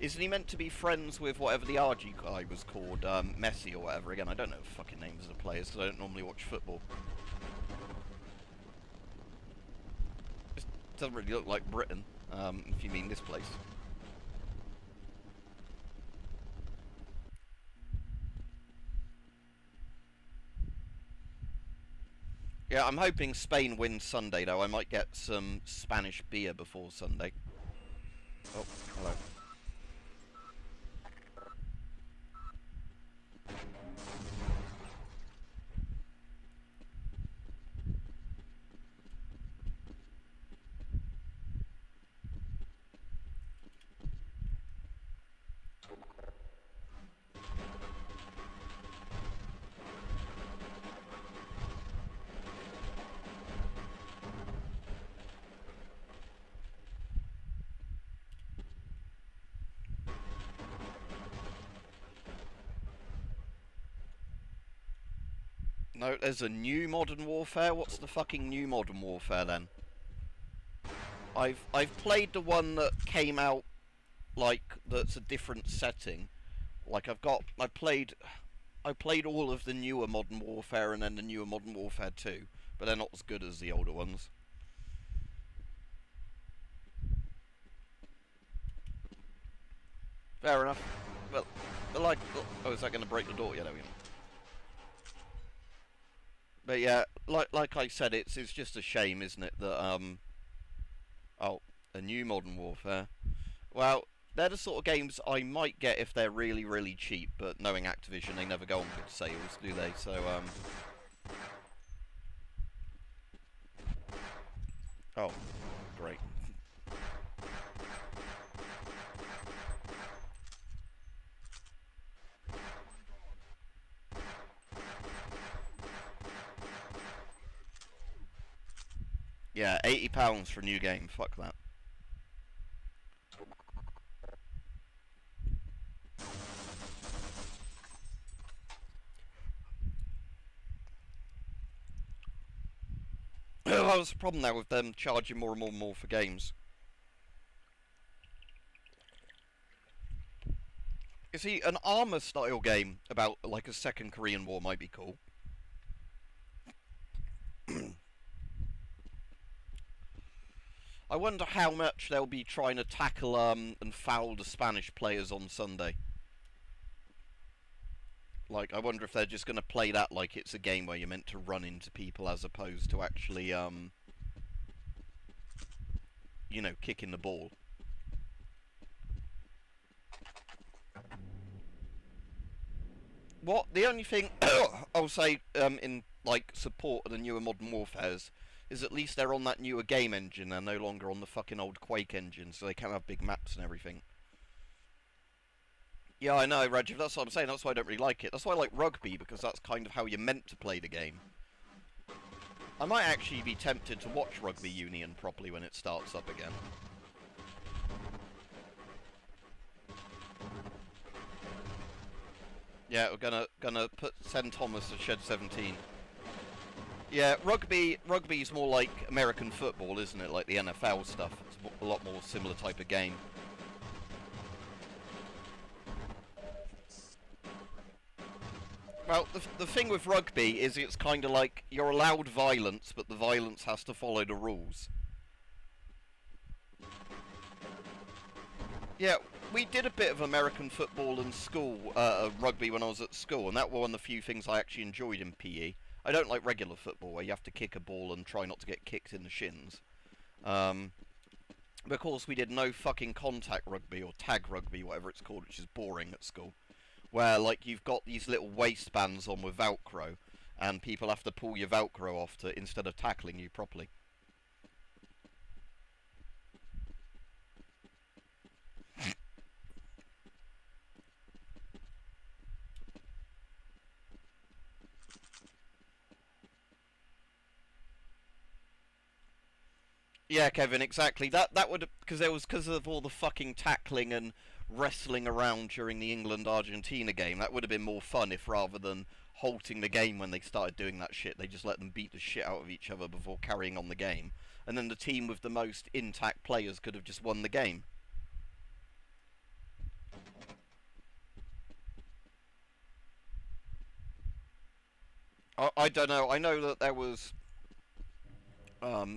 Isn't he meant to be friends with whatever the RG guy was called, Messi or whatever? Again, I don't know the fucking names of the players, because I don't normally watch football. It doesn't really look like Britain, if you mean this place. Yeah, I'm hoping Spain wins Sunday, though. I might get some Spanish beer before Sunday. Oh, hello. No, there's a new Modern Warfare? What's the fucking new Modern Warfare then? I've played the one that came out, like, that's a different setting. Like, I played all of the newer Modern Warfare and then the newer Modern Warfare 2, but they're not as good as the older ones. Fair enough. Well, like, oh, is that going to break the door? Yeah, there we go. But yeah, like I said, it's just a shame, isn't it, that, oh, a new Modern Warfare. Well, they're the sort of games I might get if they're really, really cheap, but knowing Activision, they never go on good sales, do they? So, oh, great. Yeah, £80 for a new game, fuck that. That was the problem now with them charging more and more for games. You see, an Armour style game about like a second Korean War might be cool. I wonder how much they'll be trying to tackle and foul the Spanish players on Sunday. Like, I wonder if they're just going to play that like it's a game where you're meant to run into people as opposed to actually, you know, kicking the ball. What? The only thing I'll say in, like, support of the newer Modern Warfares is at least they're on that newer game engine. They're no longer on the fucking old Quake engine, so they can have big maps and everything. Yeah, I know, Rajiv, that's what I'm saying. That's why I don't really like it. That's why I like rugby, because that's kind of how you're meant to play the game. I might actually be tempted to watch Rugby Union properly when it starts up again. Yeah, we're gonna send Thomas to Shed 17. Yeah, rugby's more like American football, isn't it? Like the NFL stuff. It's a lot more similar type of game. Well, the thing with rugby is it's kind of like you're allowed violence, but the violence has to follow the rules. Yeah, we did a bit of American football and school, rugby when I was at school, and that was one of the few things I actually enjoyed in PE. I don't like regular football, where you have to kick a ball and try not to get kicked in the shins. But of course, we did no fucking contact rugby, or tag rugby, whatever it's called, which is boring at school. Where, like, you've got these little waistbands on with Velcro, and people have to pull your Velcro off to, instead of tackling you properly. Yeah, Kevin, exactly. That would, because of all the fucking tackling and wrestling around during the England-Argentina game, that would have been more fun if, rather than halting the game when they started doing that shit, they just let them beat the shit out of each other before carrying on the game. And then the team with the most intact players could have just won the game. I don't know. I know that there was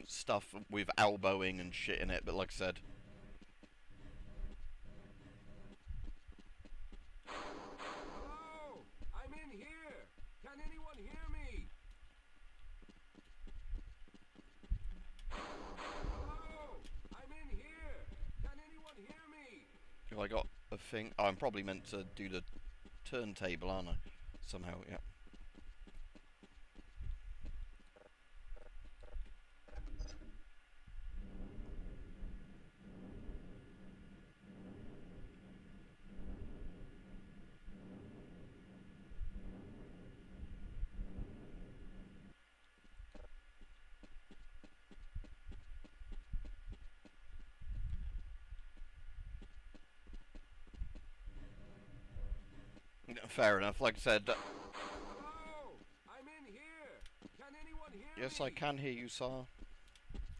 stuff with elbowing and shit in it, but like I said... Hello? I'm in here! Can anyone hear me? Hello? I'm in here! Can anyone hear me? Have I got a thing? Oh, I'm probably meant to do the turntable, aren't I? Somehow, yeah. Fair enough, like I said... Hello? I'm in here! Can anyone hear me? Yes, I can hear you, sir.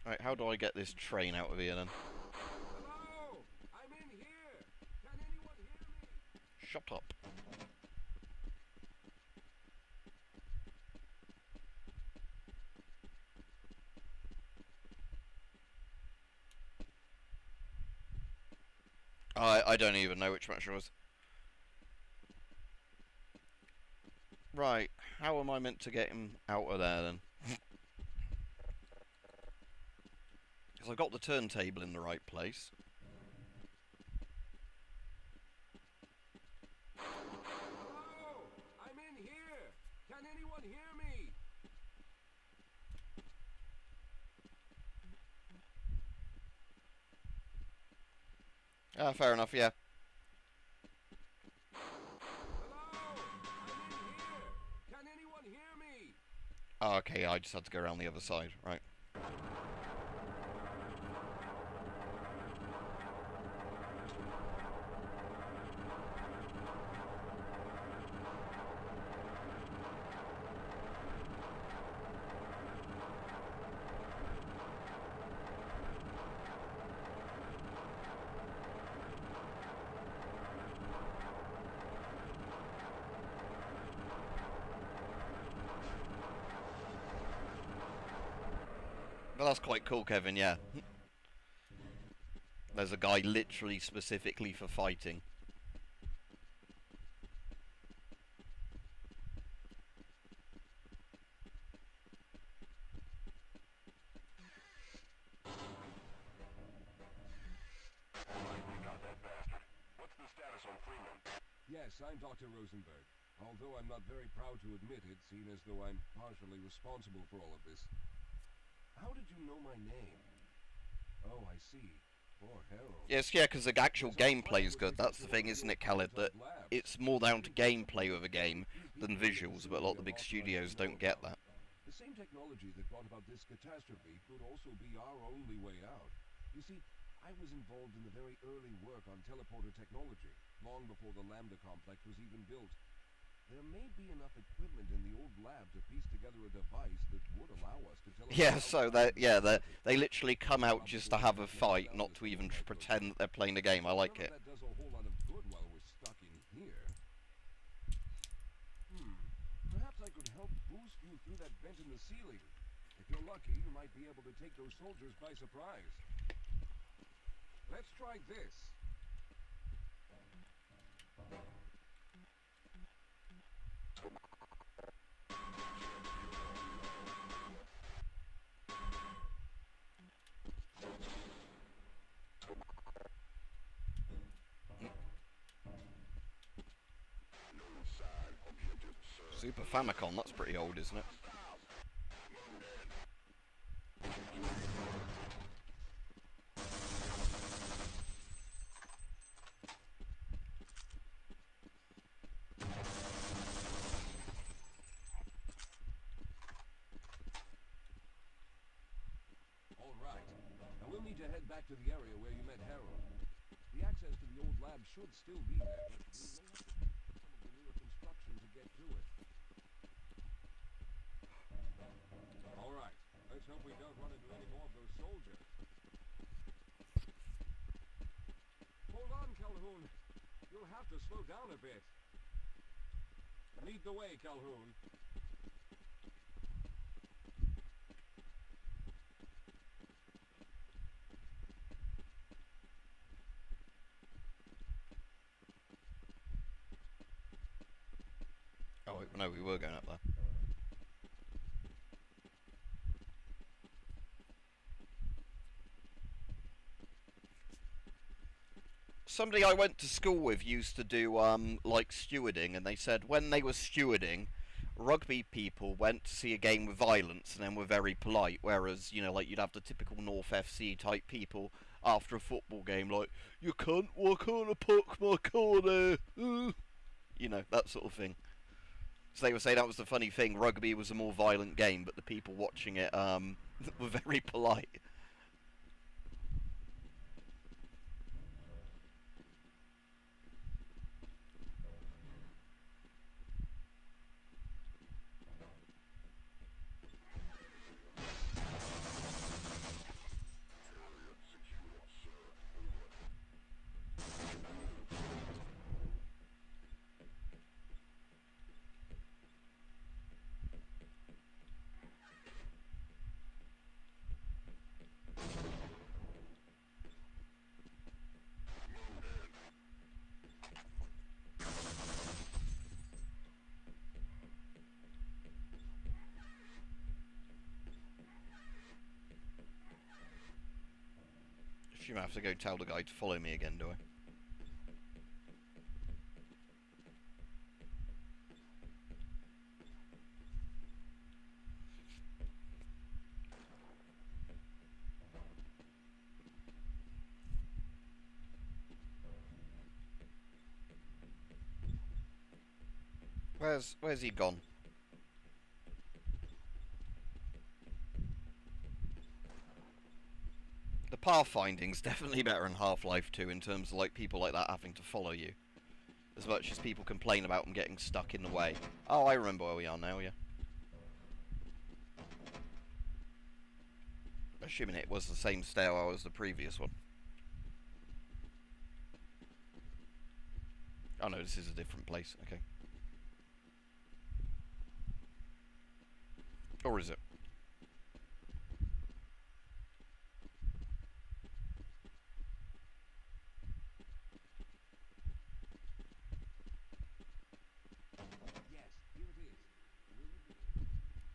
Right, how do I get this train out of here, then? Hello? I'm in here! Can anyone hear me? Shut up. I don't even know which match it was. Right, how am I meant to get him out of there then? Because I've got the turntable in the right place. Hello? I'm in here! Can anyone hear me? Ah, fair enough, yeah. Can anyone hear me? Oh, okay, I just had to go around the other side, right. Well, that's quite cool, Kevin, yeah. There's a guy literally specifically for fighting. Yes, I'm Dr. Rosenberg. Although I'm not very proud to admit it, seeing as though I'm partially responsible for all of this. How did you know my name? Oh, I see. Poor Harold. Yes, yeah, because the actual gameplay is good. That's the thing, isn't it, Khaled? That it's more down to gameplay of a game than visuals, but a lot of the big studios don't get that. The same technology that brought about this catastrophe could also be our only way out. You see, I was involved in the very early work on teleporter technology, long before the Lambda complex was even built. There may be enough equipment in the old lab to piece together a device that would allow us to teleport. Yeah, so they literally come out just to have a fight, not to even pretend that they're playing the game. I like it. That does a whole lot of good while we're stuck in here. Perhaps I could help boost you through that vent in the ceiling. If you're lucky, you might be able to take those soldiers by surprise. Let's try this. Super Famicom, that's pretty old, isn't it? All right. Now we'll need to head back to the area where you met Harold. The access to the old lab should still be there, but we may have to use some of the newer construction to get to it. All right. Let's hope we don't run into any more of those soldiers. Hold on, Calhoun. You'll have to slow down a bit. Lead the way, Calhoun. Oh, wait, no, we were going up there. Somebody I went to school with used to do, like, stewarding, and they said when they were stewarding, rugby people went to see a game with violence and then were very polite, whereas, you know, like, you'd have the typical North FC type people after a football game, like, "You cunt, why can't I park my car there?" You know, that sort of thing. So they were saying that was the funny thing, rugby was a more violent game, but the people watching it, were very polite. You have to go tell the guy to follow me again, do I? Where's he gone? The pathfinding's definitely better in Half-Life 2 in terms of, like, people like that having to follow you. As much as people complain about them getting stuck in the way. Oh, I remember where we are now, yeah. Assuming it was the same stairwell as the previous one. Oh no, this is a different place, okay. Or is it? Yes, here it is.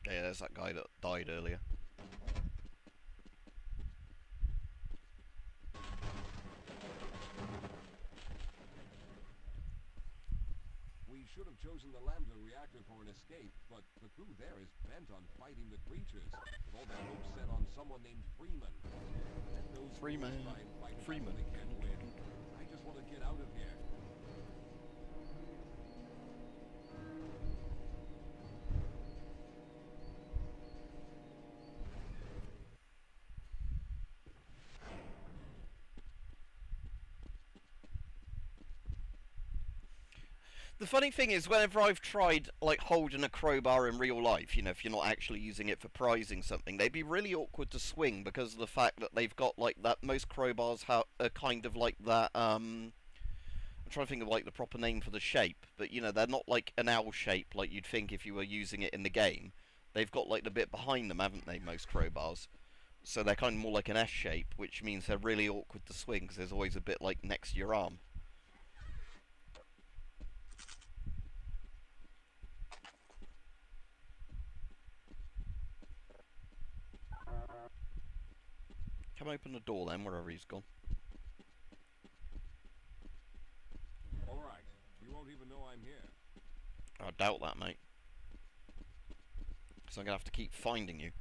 Yeah, there's that guy that died earlier. We should have chosen the Lambda reactor for an escape, but the crew there is bent on fighting the creatures, with all their hopes set on someone named Freeman. Let those Freeman. fools try and fight a Freeman. battle they can't win. I just want to get out of here. The funny thing is, whenever I've tried, like, holding a crowbar in real life, you know, if you're not actually using it for prizing something, they'd be really awkward to swing because of the fact that they've got, like, that most crowbars are kind of like that, I'm trying to think of, like, the proper name for the shape, but, you know, they're not like an L shape like you'd think if you were using it in the game. They've got, like, the bit behind them, haven't they, most crowbars? So they're kind of more like an S shape, which means they're really awkward to swing because there's always a bit, like, next to your arm. him open the door then, wherever he's gone. Alright, you won't even know I'm here. I doubt that, mate. Because I'm going to have to keep finding you.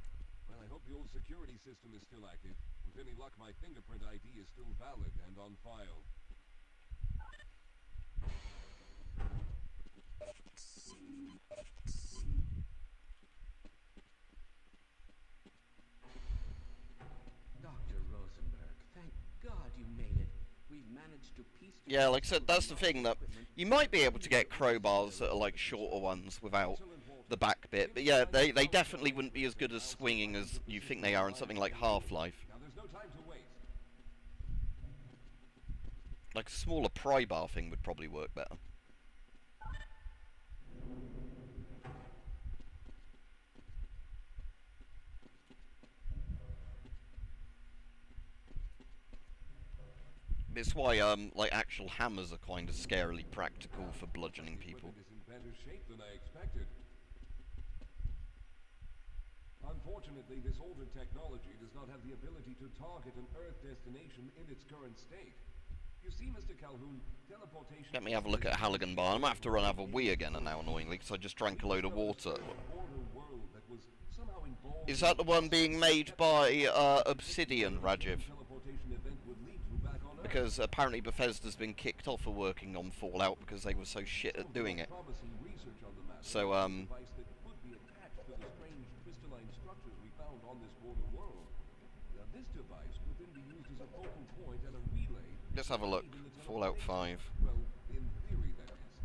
Well, I hope the old security system is still active. With any luck, my fingerprint ID is still valid and on file. Dr. Rosenberg, thank God you made it. We've managed to piece Yeah, like I said, that's the thing, that you might be able to get crowbars that are like shorter ones without the back bit, but yeah, they definitely wouldn't be as good as swinging as you think they are in something like Half-Life. Now there's no time to waste. Like a smaller pry bar thing would probably work better. It's why, like, actual hammers are kind of scarily practical for bludgeoning people. Equipment is in better shape than I expected. Unfortunately, this older technology does not have the ability to target an Earth destination in its current state. You see, Mr. Calhoun, teleportation... Let me have a look at Halligan Bar. I might have to run have a wee again now, annoyingly, because I just drank a load of water. Is that the one being made by Obsidian, Rajiv? Because apparently Bethesda's been kicked off for working on Fallout because they were so shit at doing it. So, let's have a look. Fallout 5. Well, in theory, that is.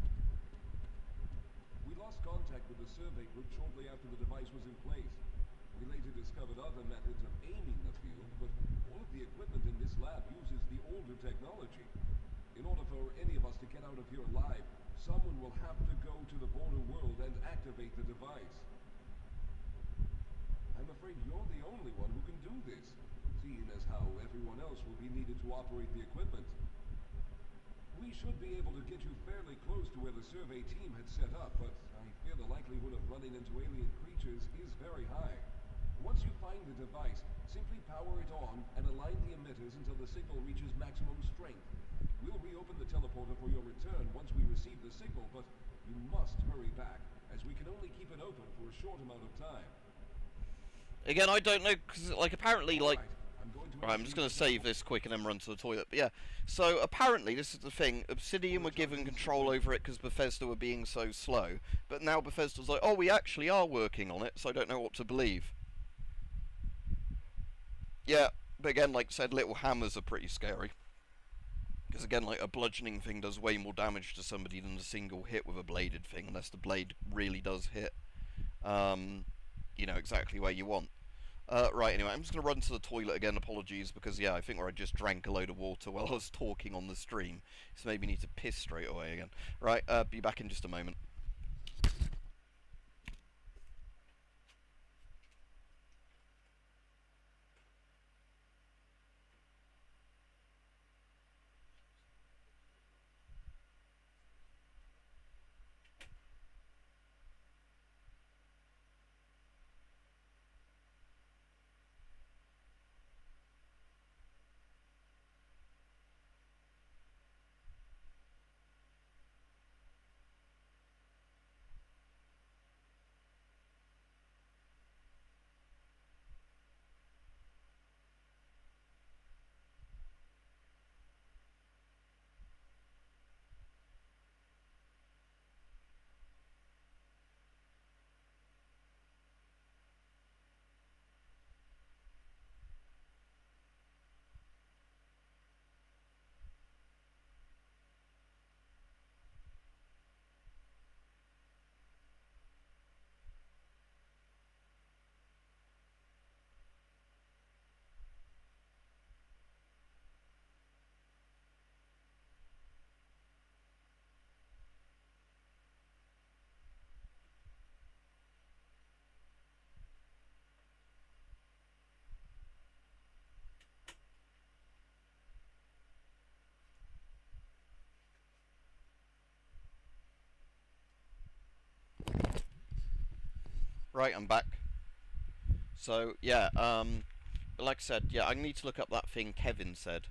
We lost contact with the survey group shortly after the device was in place. We later discovered other methods of aiming the field, but all of the equipment in this lab uses the older technology. In order for any of us to get out of here alive, someone will have to go to the border world and activate the device. I'm afraid you're the only one who can do this, seeing as how everyone else will be needed to operate the equipment. We should be able to get you fairly close to where the survey team had set up, but I fear the likelihood of running into alien creatures is very high. Once you find the device, simply power it on and align the emitters until the signal reaches maximum strength. We'll reopen the teleporter for your return once we receive the signal, but you must hurry back, as we can only keep it open for a short amount of time. Again, I don't know, because, like, apparently, like... Right, I'm just going to save this quick and then run to the toilet. But yeah, so apparently, this is the thing, Obsidian were given control over it because Bethesda were being so slow, but now Bethesda's like, oh, we actually are working on it, so I don't know what to believe. Yeah, but again, like I said, little hammers are pretty scary. Because again, like, a bludgeoning thing does way more damage to somebody than a single hit with a bladed thing, unless the blade really does hit, you know, exactly where you want. Right, anyway, I'm just going to run to the toilet again, apologies, because, yeah, I think where I just drank a load of water while I was talking on the stream, so maybe need to piss straight away again. Right, be back in just a moment. Right, I'm back. So, yeah, like I said, yeah, I need to look up that thing Kevin said.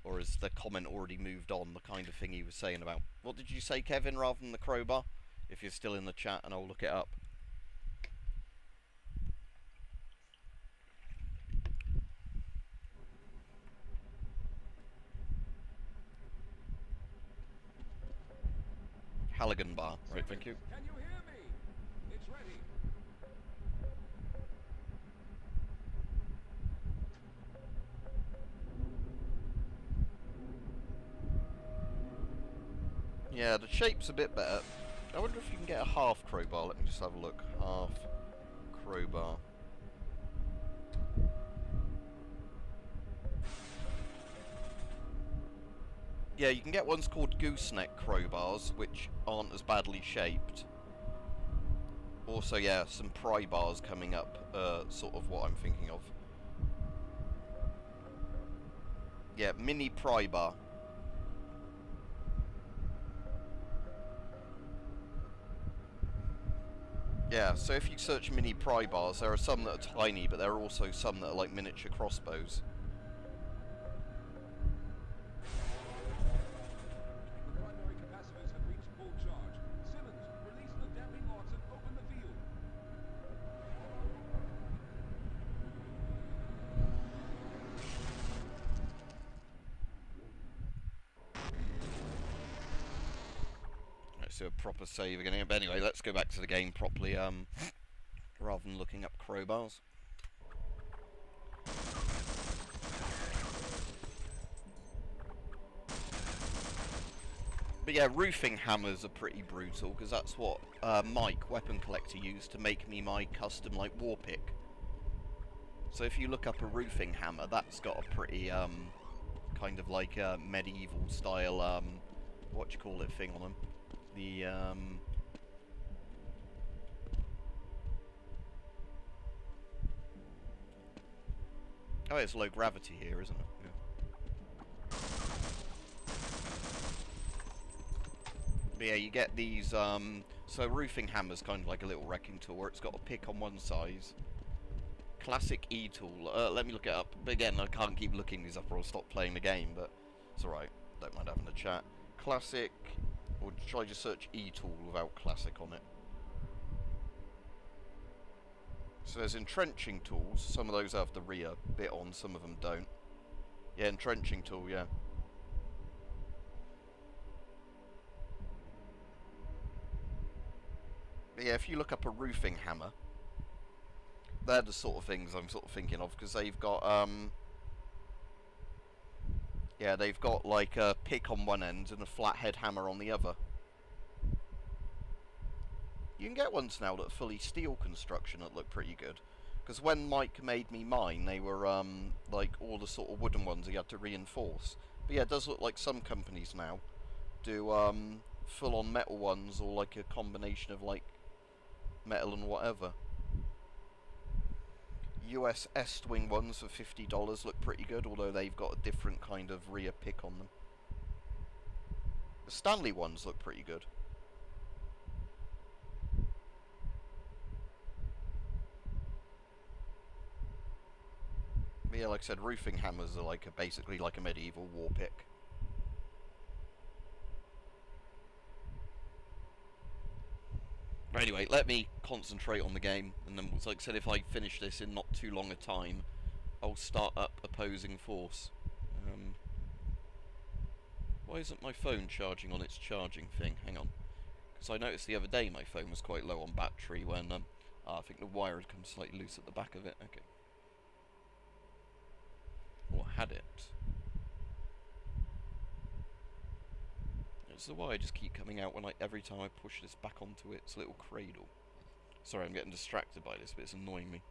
Or has the comment already moved on, the kind of thing he was saying about... What did you say, Kevin, rather than the crowbar? If you're still in the chat, and I'll look it up. Halligan bar. Right, thank you. Can you hear me? It's ready. Yeah, the shape's a bit better. I wonder if you can get a half crowbar. Let me just have a look. Half crowbar. Yeah, you can get ones called gooseneck crowbars, which aren't as badly shaped. Also, yeah, some pry bars coming up, sort of what I'm thinking of. Yeah, mini pry bar. Yeah, so if you search mini pry bars, there are some that are tiny, but there are also some that are like miniature crossbows. The primary capacitors have reached full charge. Simmons, release the damping lots and open the field. Let's do a proper save again here. But anyway, let's go back to the game properly, rather than looking up crowbars. But yeah, roofing hammers are pretty brutal, because that's what Mike, Weapon Collector, used to make me my custom, like, war pick. So if you look up a roofing hammer, that's got a pretty, kind of like a medieval style, what do you call it, thing on them? The, oh, it's low gravity here, isn't it? Yeah. But yeah, you get these, so roofing hammer's kind of like a little wrecking tool where it's got a pick on one side. Classic E-tool, let me look it up. But again, I can't keep looking these up or I'll stop playing the game, but it's alright. Don't mind having a chat. Classic, or should I just search E-tool without classic on it? So there's entrenching tools. Some of those have the rear bit on, some of them don't. Yeah, entrenching tool, yeah. But yeah, if you look up a roofing hammer, they're the sort of things I'm sort of thinking of, because they've got, yeah, they've got like a pick on one end and a flathead hammer on the other. You can get ones now that are fully steel construction that look pretty good. Because when Mike made me mine, they were, like, all the sort of wooden ones he had to reinforce. But yeah, it does look like some companies now do, full-on metal ones, or like a combination of, like, metal and whatever. US Estwing ones for $50 look pretty good, although they've got a different kind of rear pick on them. The Stanley ones look pretty good. But yeah, like I said, roofing hammers are like basically like a medieval war pick. But anyway, let me concentrate on the game, and then, like I said, if I finish this in not too long a time, I'll start up Opposing Force. Why isn't my phone charging on its charging thing? Hang on. Because I noticed the other day my phone was quite low on battery when, I think the wire had come slightly loose at the back of it. Okay. Or had it. So why I just keep coming out when every time I push this back onto its little cradle. Sorry, I'm getting distracted by this, but it's annoying me.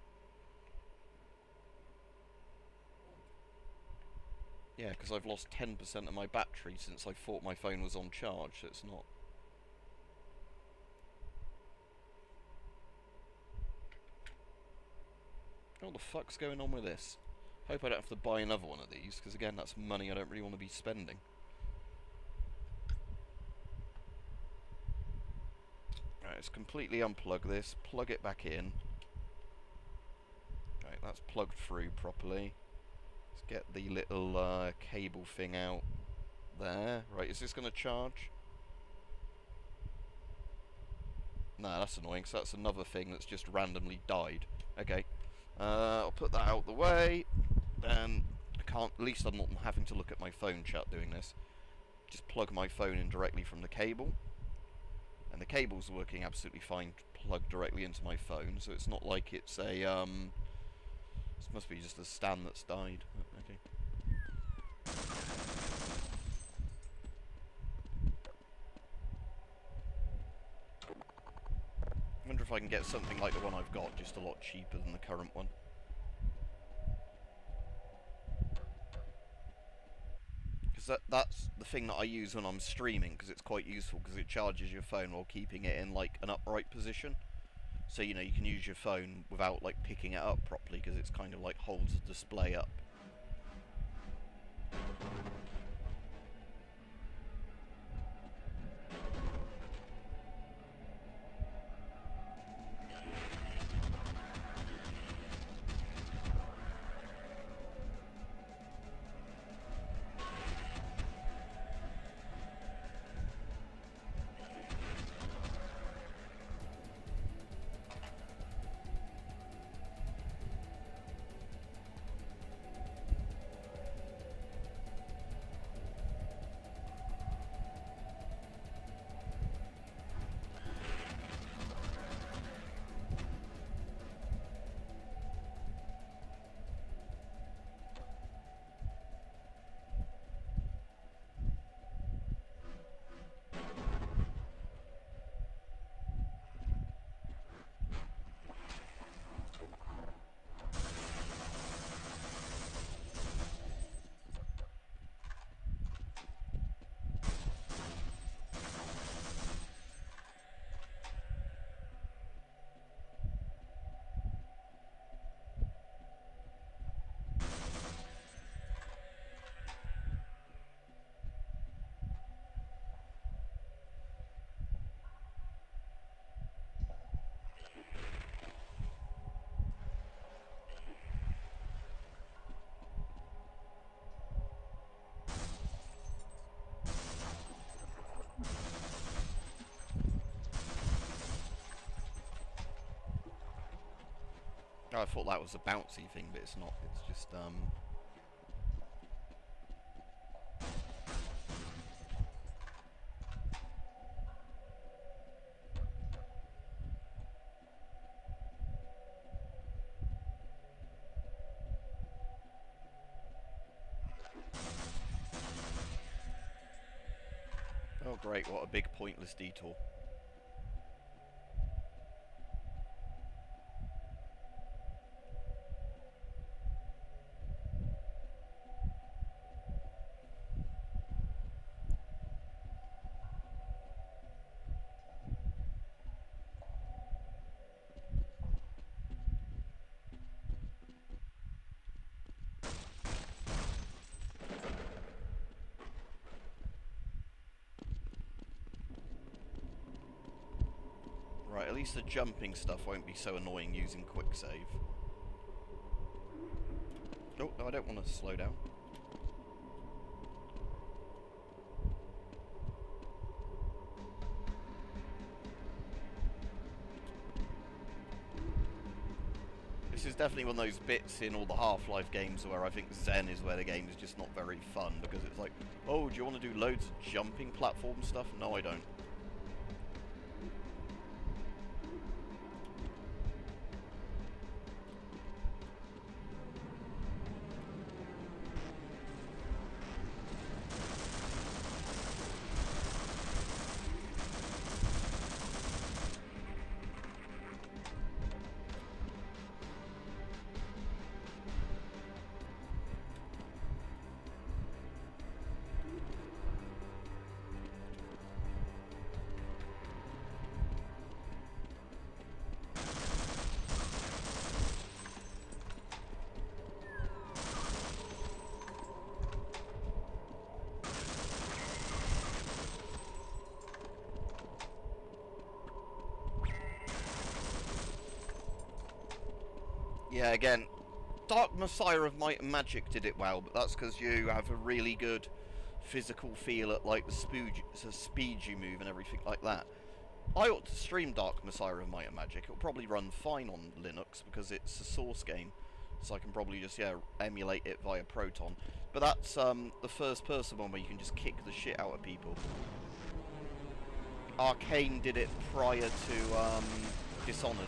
Yeah, because I've lost 10% of my battery since I thought my phone was on charge, so it's not. What the fuck's going on with this? Hope I don't have to buy another one of these, because again, that's money I don't really want to be spending. Right, let's completely unplug this, plug it back in. Right, that's plugged through properly. Let's get the little cable thing out there. Right, is this going to charge? No, that's annoying, so that's another thing that's just randomly died. Okay, I'll put that out the way. Then I can't, at least I'm not having to look at my phone chat doing this. Just plug my phone in directly from the cable. And the cable's working absolutely fine, plugged directly into my phone, so it's not like it's a, this must be just a stand that's died. Okay. I wonder if I can get something like the one I've got, just a lot cheaper than the current one. Because that's the thing that I use when I'm streaming, because it's quite useful, because it charges your phone while keeping it in like an upright position. So, you know, you can use your phone without like picking it up properly, because it's kind of like holds the display up. I thought that was a bouncy thing, but it's not. It's just, oh great, what a big pointless detour. Right, at least the jumping stuff won't be so annoying using quick save. Oh, no, I don't want to slow down. This is definitely one of those bits in all the Half-Life games where I think Zen is where the game is just not very fun, because it's like, oh, do you want to do loads of jumping platform stuff? No, I don't. Yeah, again, Dark Messiah of Might and Magic did it well, but that's because you have a really good physical feel at like the speed you move and everything like that. I ought to stream Dark Messiah of Might and Magic. It'll probably run fine on Linux because it's a source game, so I can probably just emulate it via Proton. But that's the first person one where you can just kick the shit out of people. Arcane did it prior to Dishonored.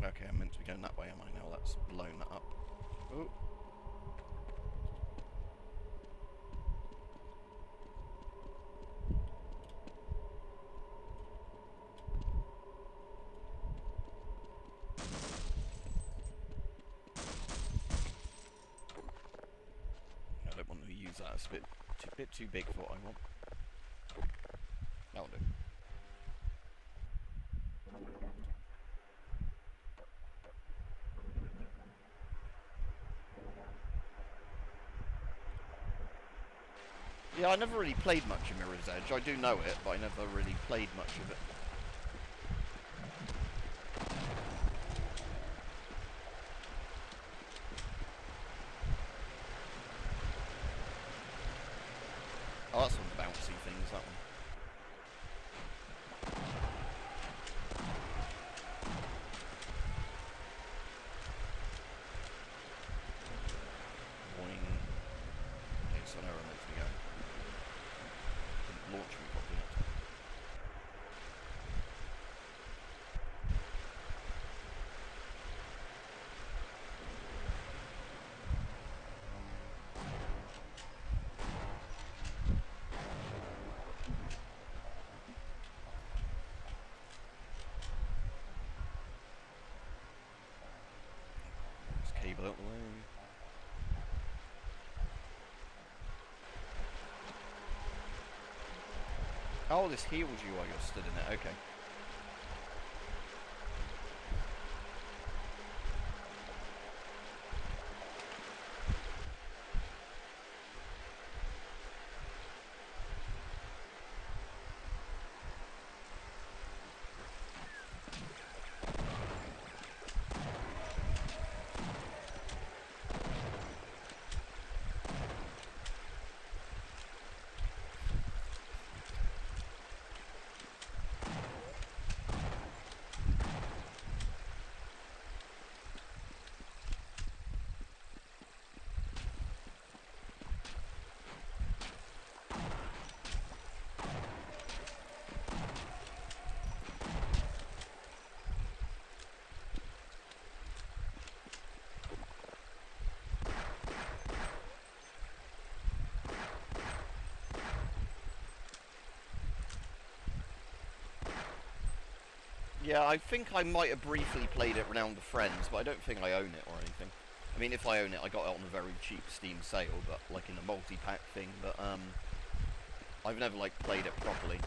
Okay, I'm meant to be going that way, am I now? That's blown that up. Oh. I don't want to use that. It's a bit too big for what I want. That'll do. Yeah, I never really played much of Mirror's Edge. I do know it, but I never really played much of it. Oh, that's one of the bouncy things, that one. Boing. Okay, so now where I'm meant to be going. Didn't launch me properly yet. Just cable out the way. Oh, this heals you while you're stood in it, okay. Yeah, I think I might have briefly played it around with friends, but I don't think I own it or anything. I mean, if I own it, I got it on a very cheap Steam sale, but like in a multi-pack thing, but I've never like played it properly.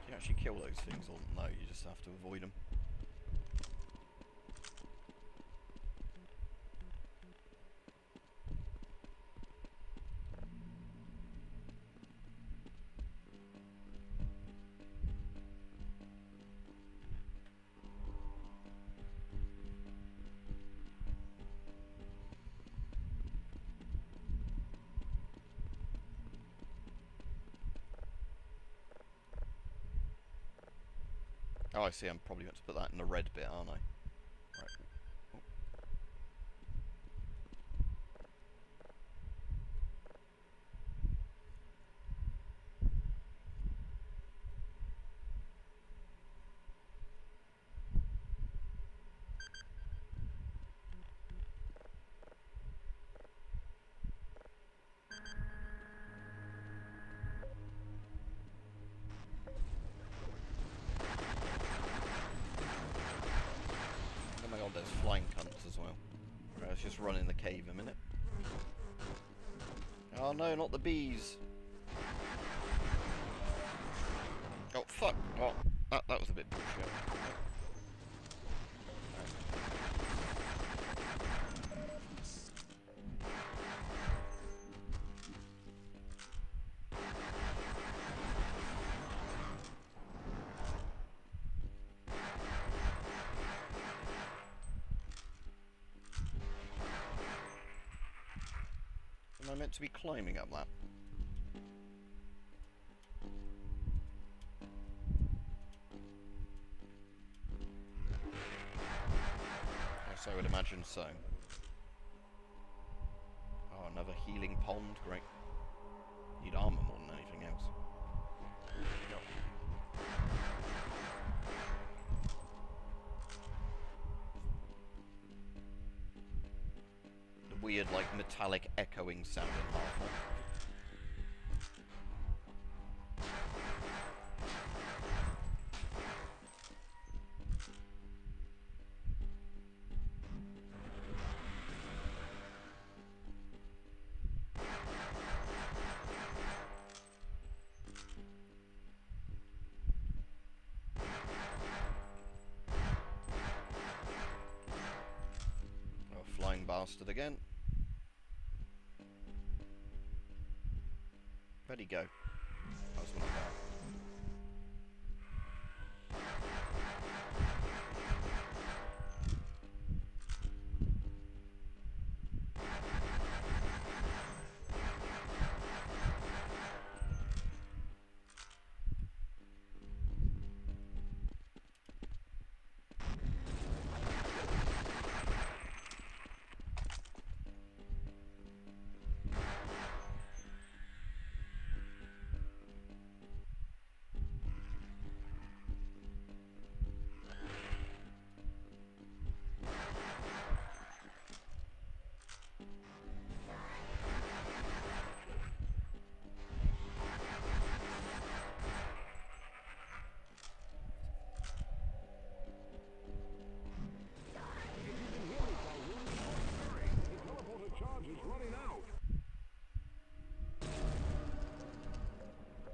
You actually kill those things, or no, you just have to avoid them. Oh, I see, I'm probably going to put that in the red bit, aren't I? Right. Oh. cave a minute. Oh no, not the bees. Oh fuck! Oh, that was a bit bullshit. Am I meant to be climbing up that? Yes, I would imagine so. Oh, another healing pond, great. Need armor more than anything else. Yep. The weird, like, metallic echoing sound in Half-Life. Oh, flying bastard again. Where'd he go? That was one of that.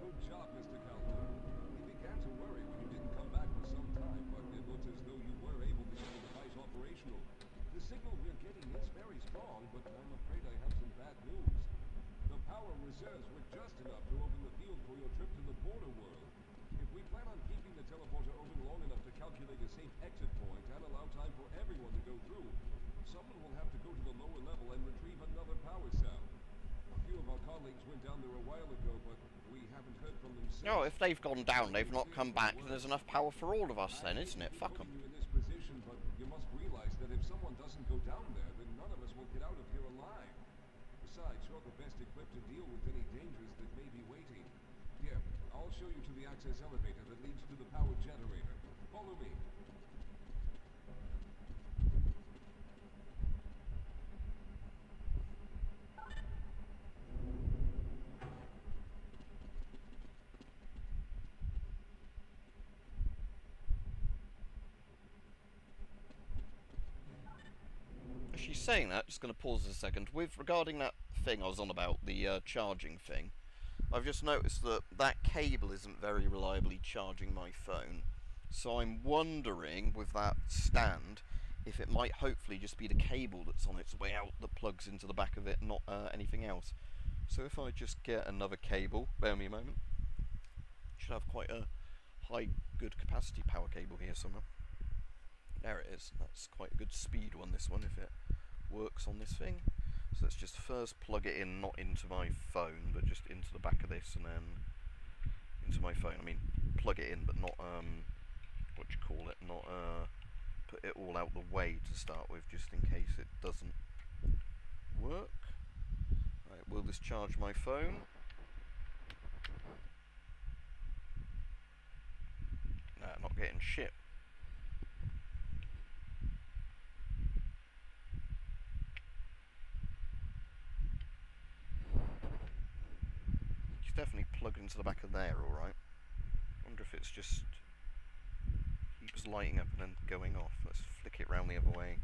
Good job, Mr. Calhoun. We began to worry when you didn't come back for some time, but it looks as though you were able to get the device operational. The signal we're getting is very strong, but I'm afraid I have some bad news. The power reserves were just enough to open the field for your trip to the border world. If we plan on keeping the teleporter open long enough to calculate a safe exit point and allow time for everyone to go through, someone will have to go to the lower level and retrieve another power cell. A few of our colleagues went down there a while ago, but we haven't heard from them since. Oh, if they've gone down, they've not come back, then there's enough power for all of us then, isn't it? Fuck them. You in this position, but you must realize that if someone doesn't go down there, then none of us will get out of here alive. Besides, you're the best equipped to deal with any dangers that may be waiting. Here, I'll show you to the access elevator that leads to the power generator. Follow me. As she's saying that, just going to pause a second. Regarding that thing I was on about, the charging thing, I've just noticed that that cable isn't very reliably charging my phone. So I'm wondering, with that stand, if it might hopefully just be the cable that's on its way out that plugs into the back of it, not anything else. So if I just get another cable, bear me a moment, should have quite a high good capacity power cable here somewhere. There it is. That's quite a good speed one, this one, if it works on this thing. So let's just first plug it in, not into my phone, but just into the back of this, and then into my phone. I mean, plug it in, but not, what do you call it, not, put it all out the way to start with, just in case it doesn't work. Right, will this charge my phone? Nah, not getting shit. Definitely plugged into the back of there, alright. Wonder if it's just keeps lighting up and then going off. Let's flick it round the other way.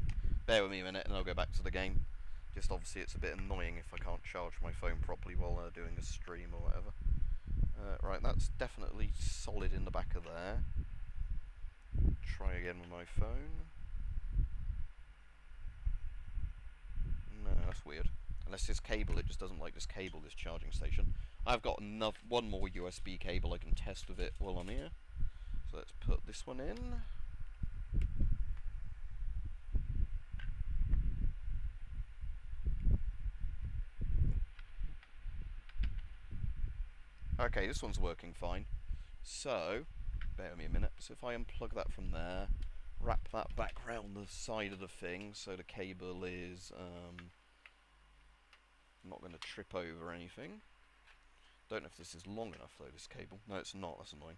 Bear with me a minute and I'll go back to the game. Just obviously it's a bit annoying if I can't charge my phone properly while doing a stream or whatever. Right, that's definitely solid in the back of there. Try again with my phone. No, that's weird. Unless this cable, it just doesn't like this cable, this charging station. I've got one more USB cable I can test with it while I'm here. So let's put this one in. Okay, this one's working fine. So, bear with me a minute. So if I unplug that from there, wrap that back round the side of the thing so the cable is not going to trip over anything. Don't know if this is long enough though, this cable. No, it's not. That's annoying.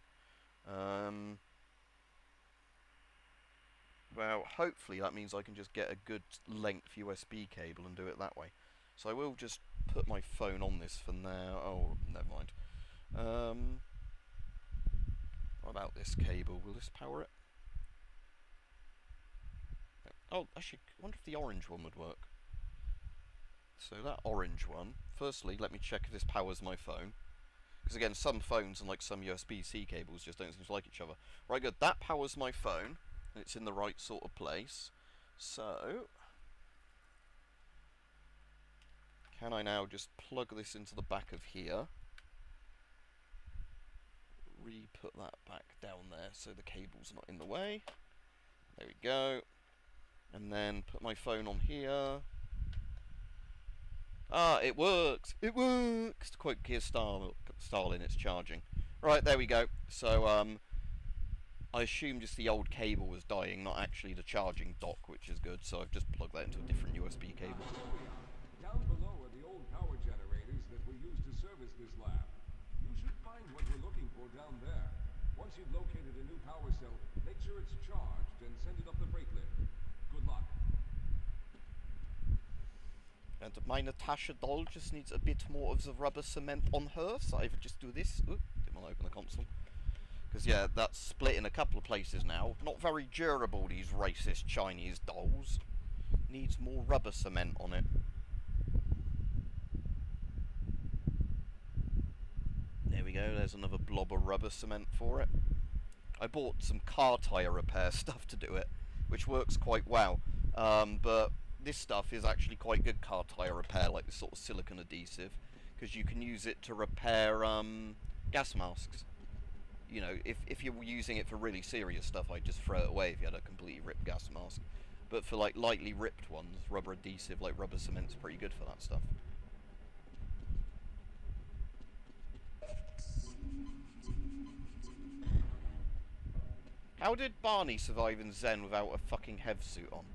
Well, hopefully that means I can just get a good length USB cable and do it that way. So I will just put my phone on this for now. Oh, never mind. What about this cable? Will this power it? Oh, actually, I wonder if the orange one would work. So that orange one, firstly, let me check if this powers my phone. Because again, some phones and like some USB-C cables just don't seem to like each other. Right, good. That powers my phone. And it's in the right sort of place. So, can I now just plug this into the back of here? Re-put that back down there so the cable's not in the way. There we go. And then put my phone on here. Ah, it works! It works! To quote Keir Starlin, it's charging. Right, there we go. So, I assume just the old cable was dying, not actually the charging dock, which is good. So I've just plugged that into a different USB cable. Down below are the old power generators that were used to service this lab. You should find what you're looking for down there. Once you've located a new power cell, make sure it's charged and send it up the freight lift. Good luck. And my Natasha doll just needs a bit more of the rubber cement on her, so I would just do this. Ooh, didn't want to open the console. Because, yeah, that's split in a couple of places now. Not very durable, these racist Chinese dolls. Needs more rubber cement on it. There we go, there's another blob of rubber cement for it. I bought some car tyre repair stuff to do it, which works quite well. But this stuff is actually quite good car tyre repair, like this sort of silicone adhesive, because you can use it to repair gas masks. You know, if you're using it for really serious stuff, I'd just throw it away if you had a completely ripped gas mask. But for like lightly ripped ones, rubber adhesive like rubber cement's pretty good for that stuff. How did Barney survive in Zen without a fucking hev suit on?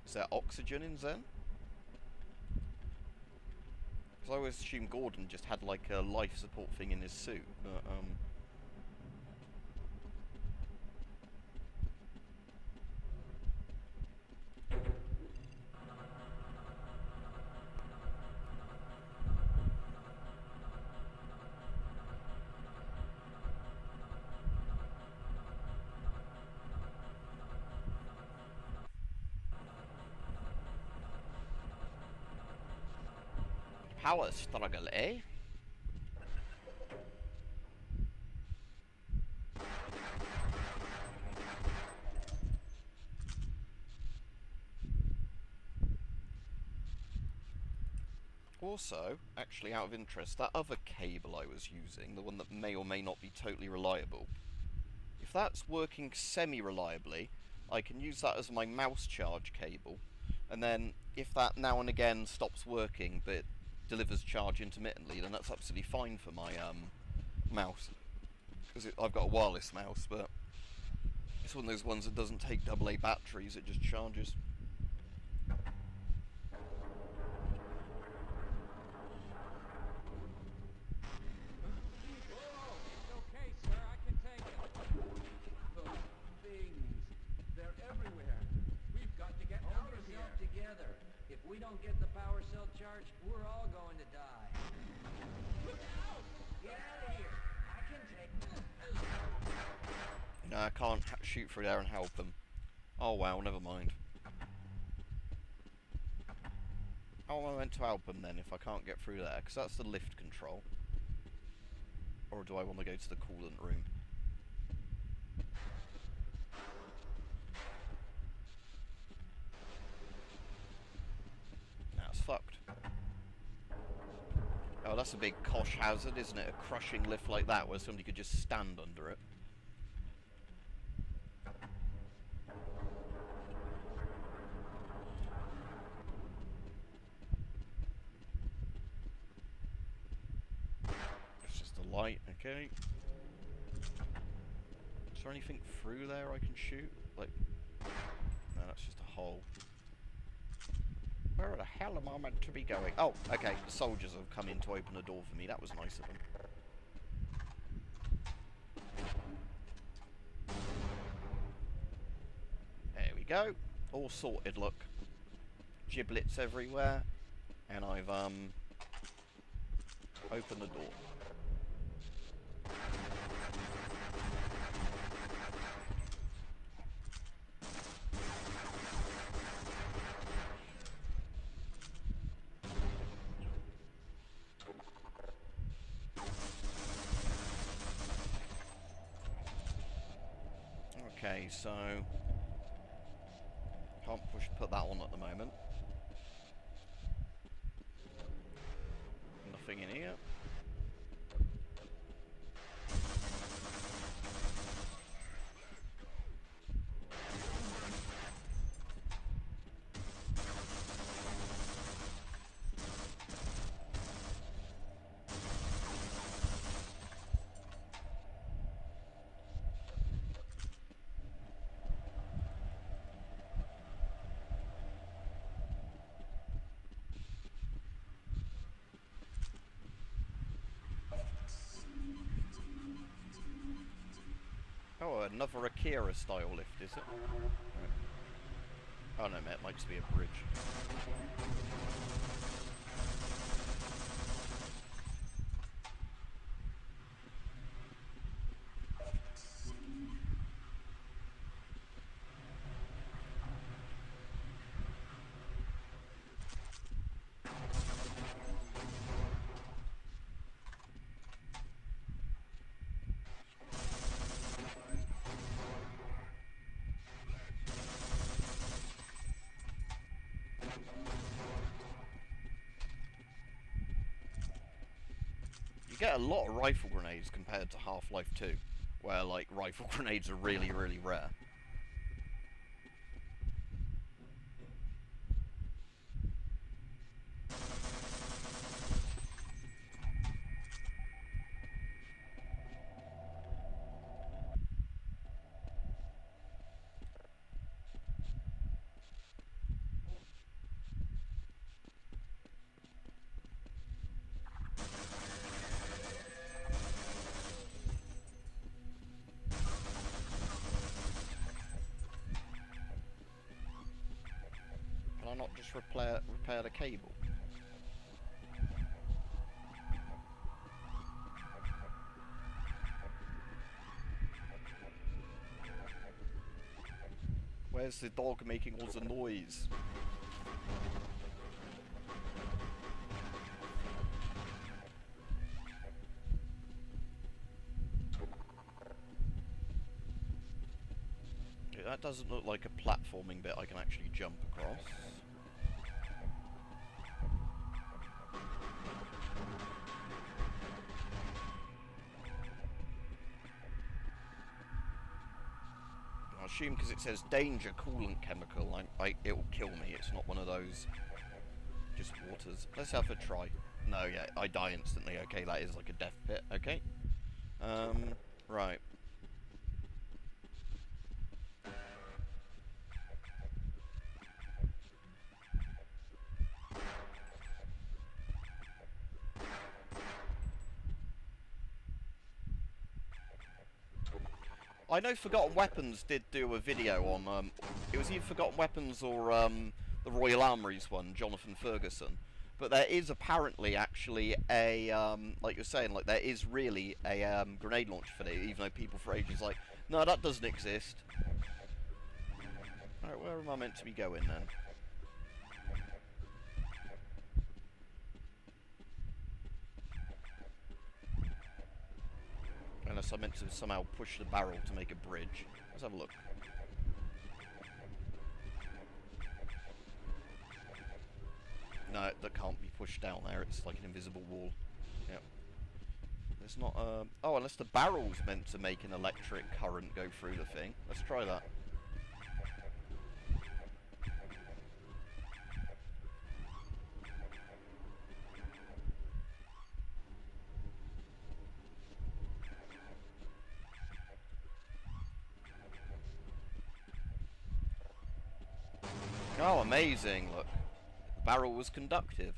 Is there oxygen in Zen? Because I always assumed Gordon just had like a life support thing in his suit, but power struggle, eh? Also, actually out of interest, that other cable I was using, the one that may or may not be totally reliable, if that's working semi-reliably, I can use that as my mouse charge cable, and then if that now and again stops working but delivers charge intermittently, then that's absolutely fine for my mouse, because I've got a wireless mouse, but it's one of those ones that doesn't take AA batteries, it just charges. We don't get the power cell charged, we're all going to die. Look out! Get out of here! I can take... No, I can't shoot through there and help them. Oh well, never mind. How am I meant to help them then if I can't get through there? Because that's the lift control. Or do I want to go to the coolant room? That's fucked. Oh, that's a big Kosh hazard, isn't it? A crushing lift like that where somebody could just stand under it. It's just a light, okay. Is there anything through there I can shoot? Like, no, that's just a hole. Where the hell am I meant to be going? Oh, okay, the soldiers have come in to open the door for me. That was nice of them. There we go. All sorted, look. Giblets everywhere. And I've, opened the door. Okay, so can't put that on at the moment. Nothing in here. Oh, another Akira style lift, is it? Oh no, mate, it might just be a bridge. You get a lot of rifle grenades compared to Half-Life 2, where, like, rifle grenades are really, really rare. Can I not just repair the cable? Where's the dog making all the noise? Yeah, that doesn't look like a platforming bit I can actually jump across. I assume because it says danger coolant chemical, it will kill me. It's not one of those just waters. Let's have a try. No, yeah, I die instantly. Okay, that is like a death pit. Okay. Right. I know Forgotten Weapons did do a video on, it was either Forgotten Weapons or the Royal Armouries one, Jonathan Ferguson. But there is apparently actually a, like you're saying, like there is really a grenade launcher for it, even though people for ages like, no, that doesn't exist. Alright, where am I meant to be going then? I'm meant to somehow push the barrel to make a bridge. Let's have a look. No, that can't be pushed down there. It's like an invisible wall. Yep. There's not oh, unless the barrel's meant to make an electric current go through the thing. Let's try that. Oh, amazing, look. The barrel was conductive.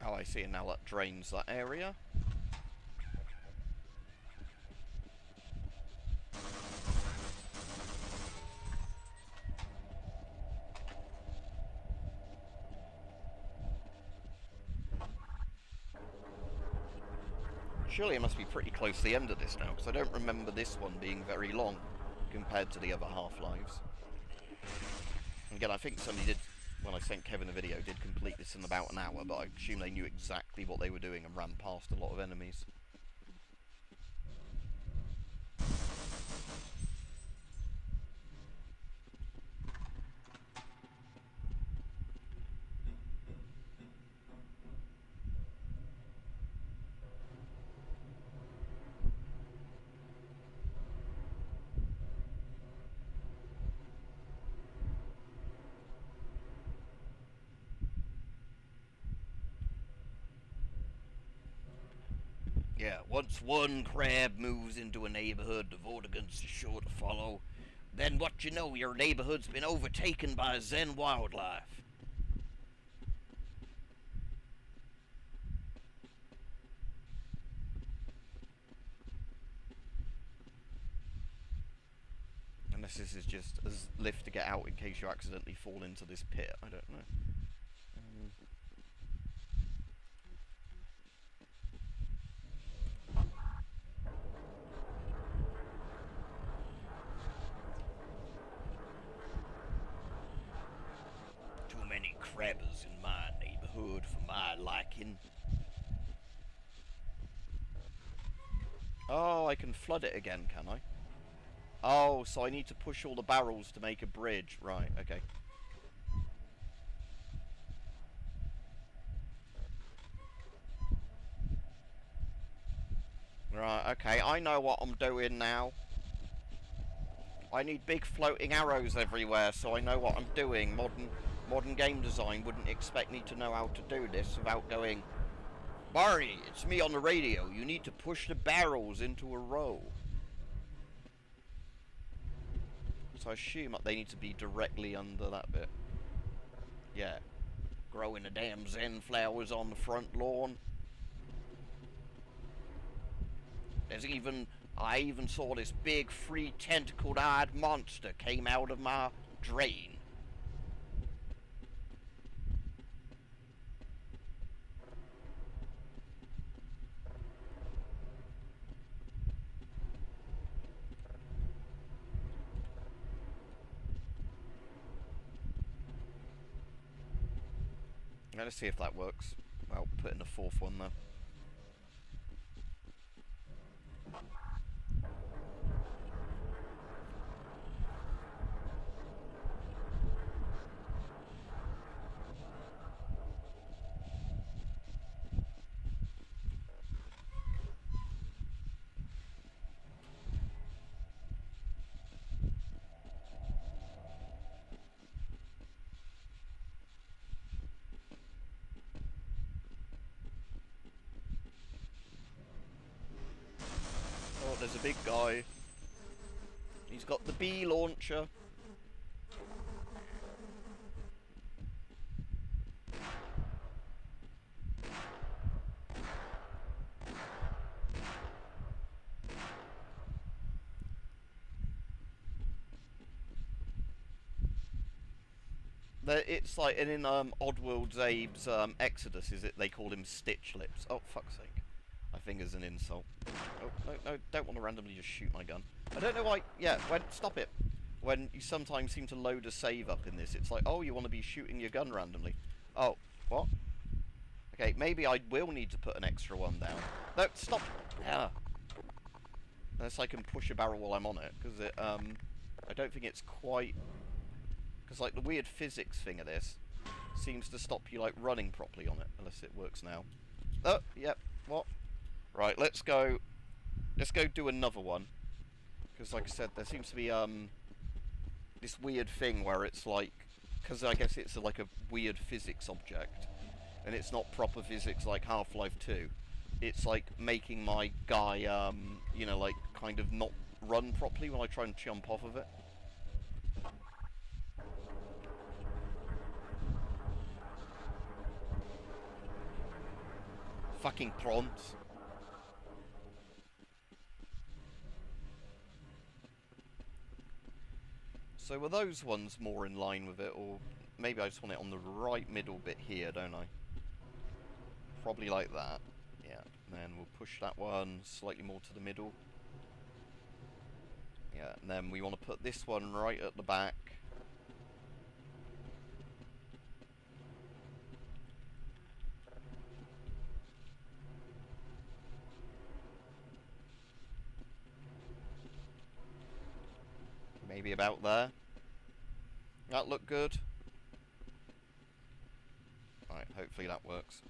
Oh, I see, and now that drains that area. Surely it must be pretty close to the end of this now, because I don't remember this one being very long compared to the other Half-Lives. Again, I think somebody did, when I sent Kevin a video, did complete this in about an hour, but I assume they knew exactly what they were doing and ran past a lot of enemies. Yeah, once one crab moves into a neighborhood, the Vortigaunts are sure to follow. Then what you know, your neighborhood's been overtaken by Zen wildlife. Unless this is just a lift to get out in case you accidentally fall into this pit, I don't know. Too many crabbers in my neighborhood for my liking. Oh, I can flood it again, can I? Oh, so I need to push all the barrels to make a bridge. Right, okay. Right, okay, I know what I'm doing now. I need big floating arrows everywhere, so I know what I'm doing. Modern game design wouldn't expect me to know how to do this without going, Barney, it's me on the radio. You need to push the barrels into a row. So I assume they need to be directly under that bit. Yeah. Growing the damn Zen flowers on the front lawn. I even saw this big, free, tentacled-eyed monster came out of my drain. Let's see if that works. Well, put in the fourth one though. There's a big guy. He's got the bee launcher. It's like in Oddworld Zabe's Exodus, is it? They call him Stitch Lips. Oh, fuck's sake. I think is an insult. Oh, no, don't want to randomly just shoot my gun. I don't know why. Yeah, stop it. When you sometimes seem to load a save up in this, it's like, oh, you want to be shooting your gun randomly. Oh, what? Okay, maybe I will need to put an extra one down. No, stop. Yeah. Unless I can push a barrel while I'm on it, because I don't think it's quite. Because, like, the weird physics thing of this seems to stop you, like, running properly on it. Unless it works now. Oh, yep. What? Right, let's go do another one. Because, like I said, there seems to be, this weird thing where it's, like... Because I guess it's, like, a weird physics object. And it's not proper physics like Half-Life 2. It's, like, making my guy, you know, like, kind of not run properly when I try and jump off of it. Fucking prawns. So were those ones more in line with it, or maybe I just want it on the right middle bit here, don't I? Probably like that. Yeah, and then we'll push that one slightly more to the middle. Yeah, and then we want to put this one right at the back. Maybe about there. That look good? Right, hopefully that works.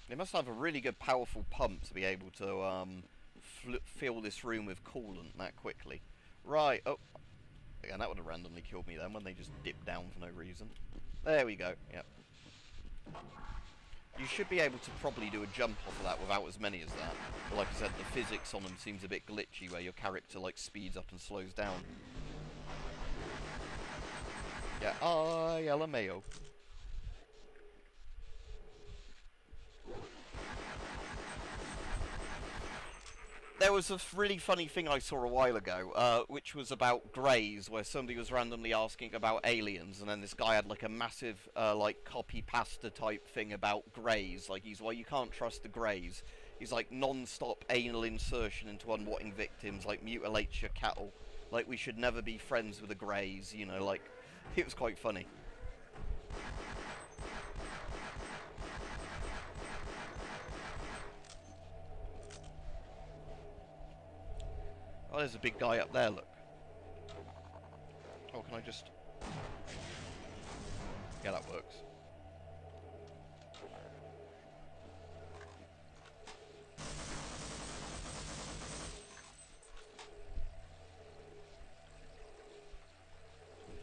They must have a really good powerful pump to be able to fill this room with coolant that quickly. Right, oh. Again, that would have randomly killed me then when they just dipped down for no reason. There we go, yep. You should be able to probably do a jump off of that without as many as that. But like I said, the physics on them seems a bit glitchy where your character like speeds up and slows down. Yeah, LMAO. There was a really funny thing I saw a while ago, which was about Greys, where somebody was randomly asking about aliens, and then this guy had like a massive, like copy-pasta type thing about Greys. Like, he's, well, you can't trust the Greys. He's like, non-stop anal insertion into unwanting victims, like, mutilates your cattle. Like, we should never be friends with the Greys, you know, like, it was quite funny. Oh, there's a big guy up there, look. Oh, can I just... Yeah, that works.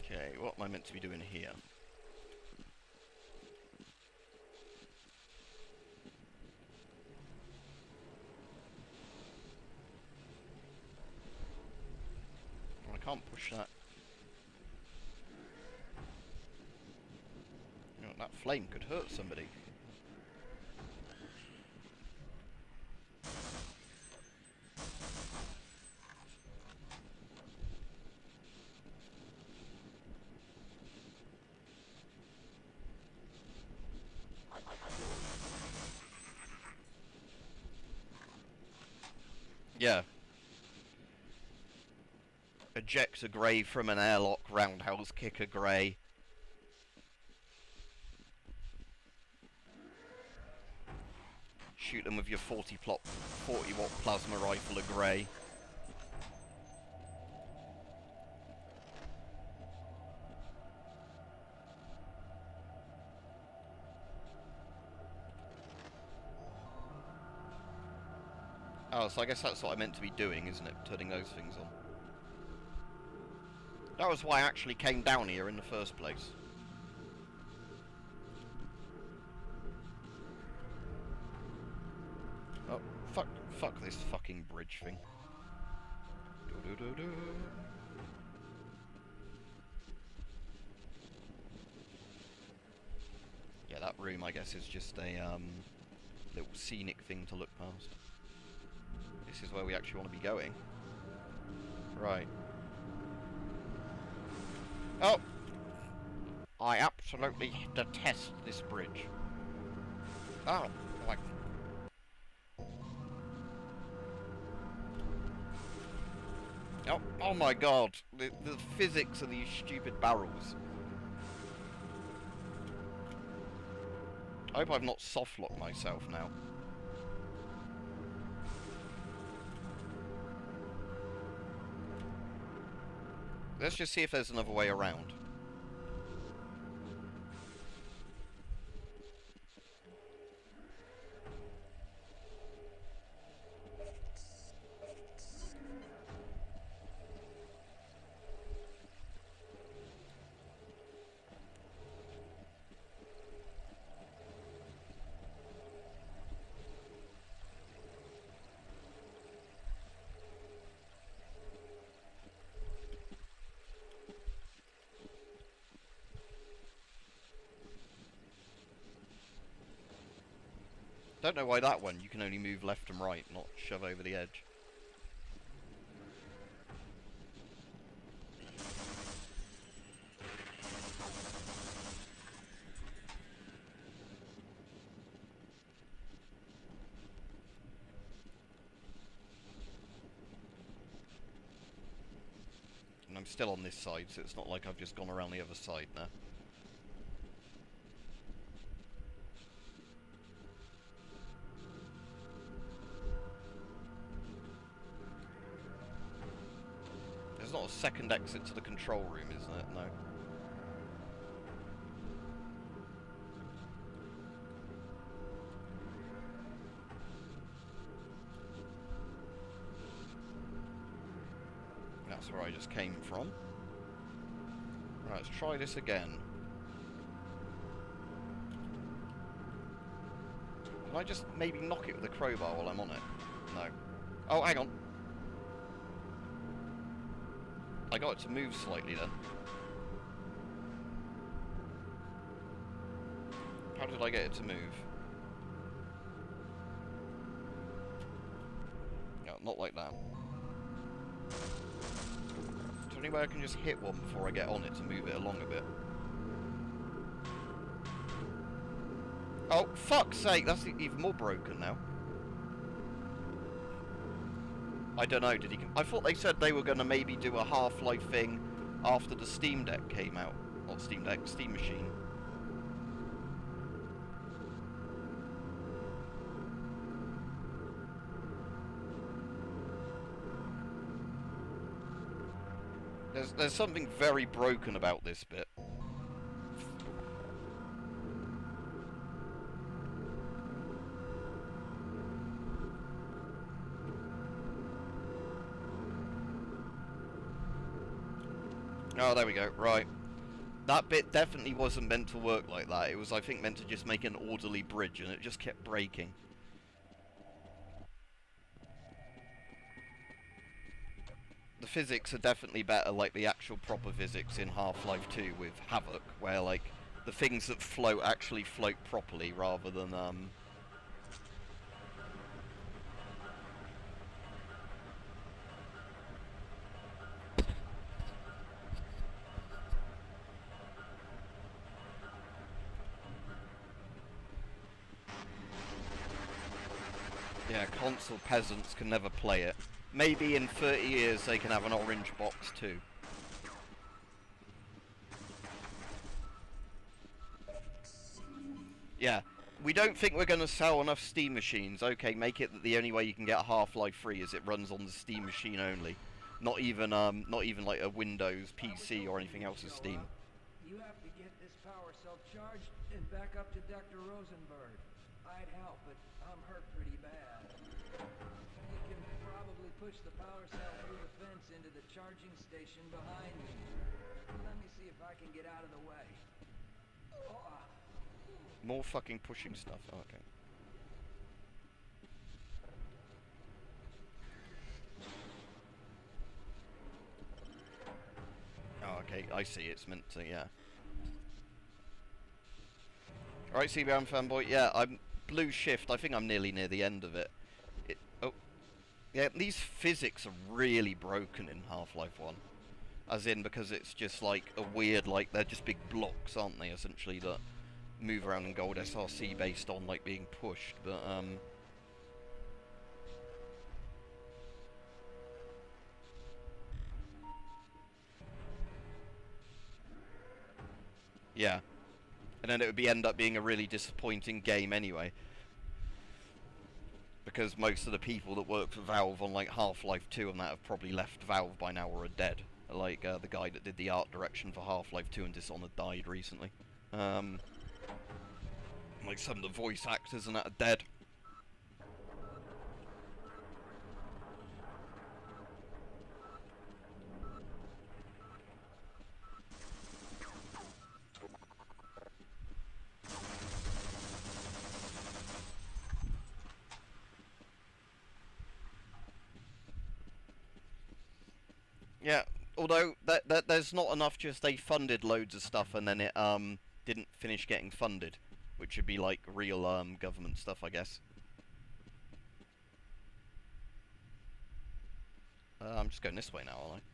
Okay, what am I meant to be doing here? Can't push that. You know, that flame could hurt somebody. Yeah. Eject a Grey from an airlock, roundhouse kick a Grey. Shoot them with your 40-watt plasma rifle a Grey. Oh, so I guess that's what I meant to be doing, isn't it? Turning those things on. That was why I actually came down here in the first place. Oh, fuck this fucking bridge thing. Do-do-do-do. Yeah, that room, I guess, is just a little scenic thing to look past. This is where we actually want to be going. Right. Oh! I absolutely detest this bridge. Oh, like... Oh my god! The physics of these stupid barrels. I hope I've not soft-locked myself now. Let's just see if there's another way around. Don't know why that one you can only move left and right, not shove over the edge. And I'm still on this side, so it's not like I've just gone around the other side now. There's not a second exit to the control room, isn't it? No. That's where I just came from. Right, let's try this again. Can I just maybe knock it with a crowbar while I'm on it? No. Oh, hang on. I got it to move slightly then. How did I get it to move? No, not like that. Is there any way I can just hit one before I get on it to move it along a bit? Oh, fuck's sake, that's even more broken now. I don't know, did he... I thought they said they were going to maybe do a Half-Life thing after the Steam Deck came out. Not Steam Deck, Steam Machine. There's something very broken about this bit. Oh, there we go, right. That bit definitely wasn't meant to work like that. It was, I think, meant to just make an orderly bridge, and it just kept breaking. The physics are definitely better, like the actual proper physics in Half-Life 2 with Havoc, where, like, the things that float actually float properly, rather than, yeah, console peasants can never play it. Maybe in 30 years they can have an orange box too. Yeah, we don't think we're going to sell enough Steam machines. Okay, make it that the only way you can get Half-Life 3 is it runs on the Steam machine only. Not even like a Windows PC or anything else with Steam. You have to get this power self-charged and back up to Dr. Rosenberg. I'd help, but I'm hurt pretty bad. You can probably push the power cell through the fence into the charging station behind me. Let me see if I can get out of the way. Oh. More fucking pushing stuff. Oh, okay. Oh, okay. I see. It's meant to, yeah. Alright, CBRM fanboy. Yeah, I'm blue shift. I think I'm nearly near the end of it. Oh. Yeah, these physics are really broken in Half-Life 1. As in, because it's just like a weird, like, they're just big blocks, aren't they, essentially, that move around in gold SRC based on, like, being pushed, but, yeah. And then it would end up being a really disappointing game anyway. Because most of the people that work for Valve on, like, Half-Life 2 and that have probably left Valve by now or are dead. Like, the guy that did the art direction for Half-Life 2 and Dishonored died recently. Like, some of the voice actors and that are dead. Yeah, although there's not enough just they funded loads of stuff and then it didn't finish getting funded, which would be like real government stuff, I guess. I'm just going this way now, aren't I?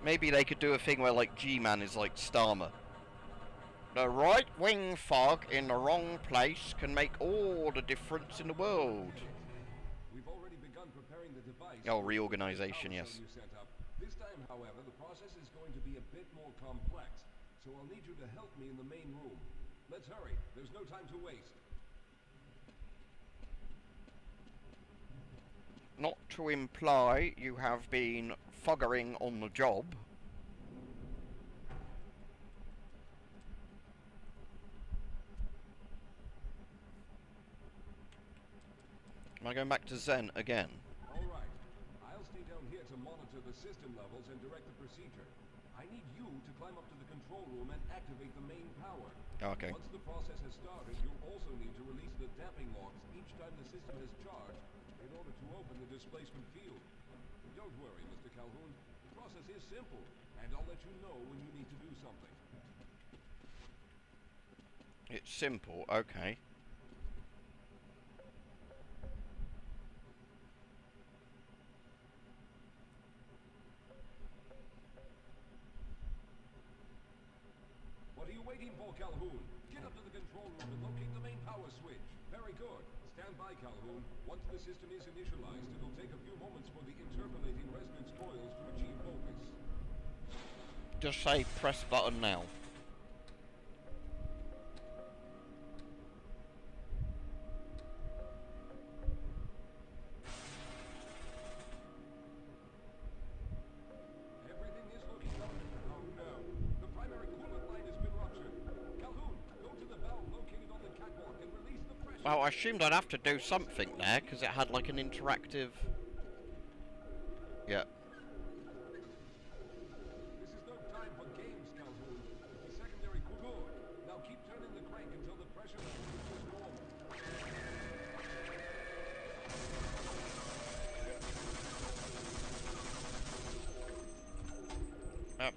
Maybe they could do a thing where, like, G-Man is like Starmer. The right-wing fog in the wrong place can make all the difference in the world. We've already begun preparing the device. Oh, reorganization, yes. You set up. This time, however, the process is going to be a bit more complex, so I'll need you to help me in the main room. Let's hurry. There's no time to waste. Not to imply you have been fuggering on the job. Am I going back to Zen again? All right. I'll stay down here to monitor the system levels and direct the procedure. I need you to climb up to the control room and activate the main power. Okay. Once the process has started, you'll also need to release the damping locks each time the system is charged in order to open the displacement field. Don't worry, Mr. Calhoun. The process is simple, and I'll let you know when you need to do something. It's simple, okay. What are you waiting for, Calhoun? Get up to the control room and locate the main power switch. Very good. Stand by, Calhoun. Once the system is initialized, it'll take a few moments for the interpolating resonance coils to achieve focus. Just say press button now. Everything is looking up. Oh no. The primary coolant line has been ruptured. Calhoun, go to the valve located on the catwalk and release the pressure. Well, I assumed I'd have to do something there, because it had like an interactive... Yeah. This is no time for games, Calhoun. The secondary good. Now keep turning the crank until the pressure level reaches normal. Yep.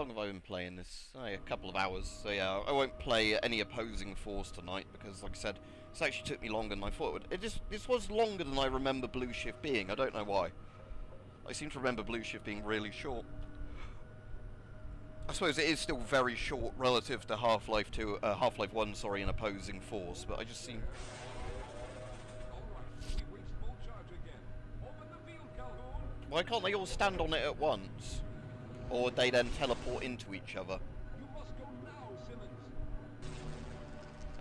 long have I been playing this? Oh, yeah, a couple of hours. So yeah, I won't play any opposing force tonight because, like I said, this actually took me longer than I thought it would. This was longer than I remember Blue Shift being. I don't know why. I seem to remember Blue Shift being really short. I suppose it is still very short relative to Half-Life 2, Half-Life 1, sorry, and opposing force, but I just seem... Why can't they all stand on it at once? Or would they then teleport into each other?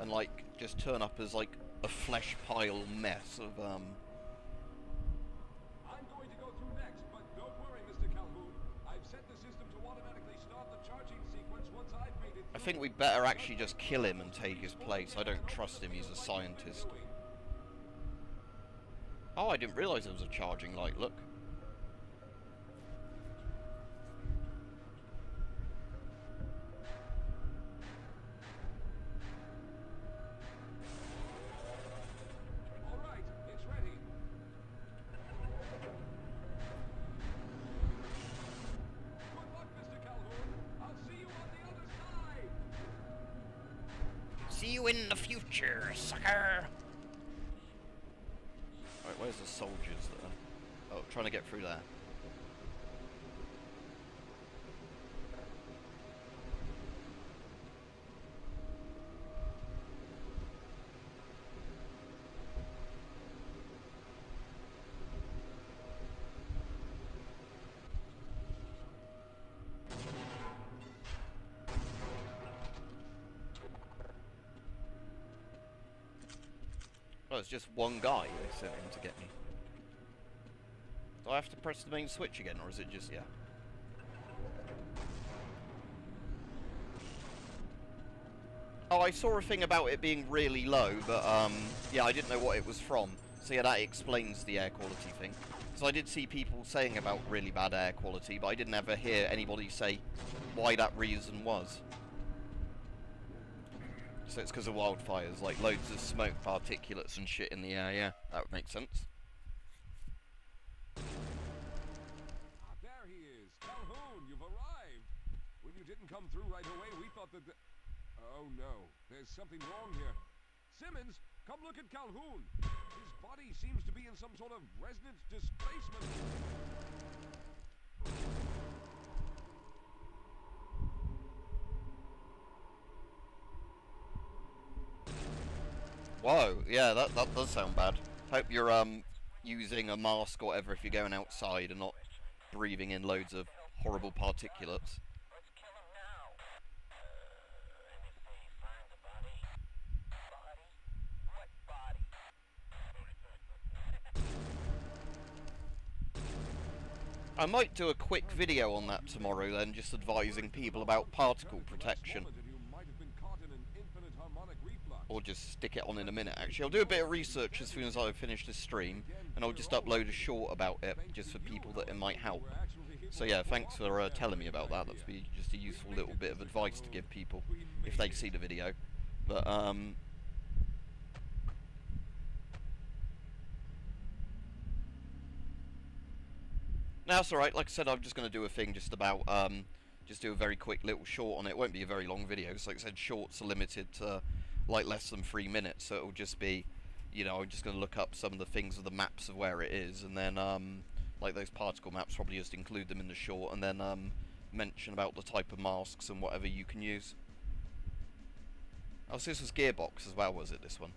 And, like, just turn up as, like, a flesh pile mess of, I'm going to go through next, but don't worry, Mr. Calhoun. I've set the system to automatically start the charging sequence once I've made it. I think we'd better actually just kill him and take his place. I don't trust him, he's a scientist. Oh, I didn't realise there was a charging light, look. See you in the future, sucker! Alright, where's the soldiers that are... Oh, trying to get through there. Oh, it's just one guy they sent in to get me. Do I have to press the main switch again, or is it just... yeah. Oh, I saw a thing about it being really low, but, yeah, I didn't know what it was from. So yeah, that explains the air quality thing. So I did see people saying about really bad air quality, but I didn't ever hear anybody say why that reason was. So it's because of wildfires, like loads of smoke, particulates and shit in the air, yeah. That would make sense. There he is. Calhoun, you've arrived. When you didn't come through right away, we thought that Oh no, there's something wrong here. Simmons, come look at Calhoun. His body seems to be in some sort of resonance displacement. Whoa, yeah, that does sound bad. Hope you're using a mask or whatever if you're going outside and not breathing in loads of horrible particulates. I might do a quick video on that tomorrow then, just advising people about particle protection. Or just stick it on in a minute, actually. I'll do a bit of research as soon as I finish this stream, and I'll just upload a short about it, just for people that it might help. So yeah, thanks for telling me about that. That's be just a useful little bit of advice to give people, if they see the video. But, no, that's alright. Like I said, I'm just going to do a thing just about, just do a very quick little short on it. It won't be a very long video, so like I said, shorts are limited to like less than 3 minutes, so it'll just be, you know, I'm just going to look up some of the things of the maps of where it is, and then like those particle maps, probably just include them in the short, and then mention about the type of masks and whatever you can use. Oh, so this was Gearbox as well, was it, this one?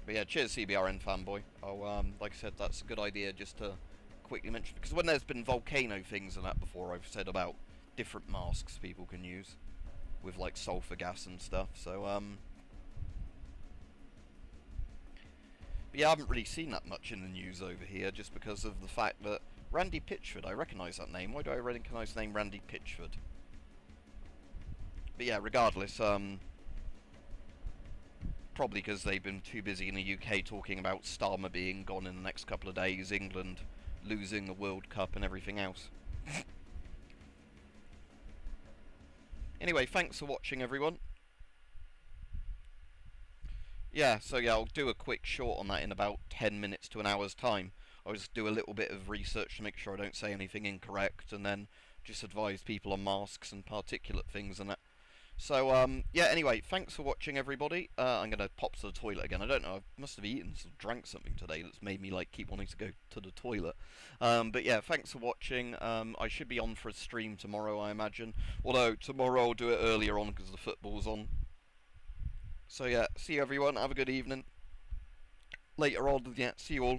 But yeah, cheers CBRN fanboy. Oh, like I said, that's a good idea just to quickly mention, because when there's been volcano things and that before, I've said about different masks people can use with like sulfur gas and stuff, so but yeah, I haven't really seen that much in the news over here, just because of the fact that Randy Pitchford, I recognise that name. Why do I recognise the name Randy Pitchford? But yeah, regardless, probably because they've been too busy in the UK talking about Starmer being gone in the next couple of days, England losing the World Cup and everything else. Anyway, thanks for watching, everyone. Yeah, so yeah, I'll do a quick short on that in about 10 minutes to an hour's time. I always do a little bit of research to make sure I don't say anything incorrect, and then just advise people on masks and particulate things and that. So, yeah, anyway, thanks for watching, everybody. I'm going to pop to the toilet again. I don't know, I must have eaten or drank something today that's made me, like, keep wanting to go to the toilet. But yeah, thanks for watching. I should be on for a stream tomorrow, I imagine. Although, tomorrow I'll do it earlier on because the football's on. So yeah, see you everyone, have a good evening. Later on, yeah, see you all.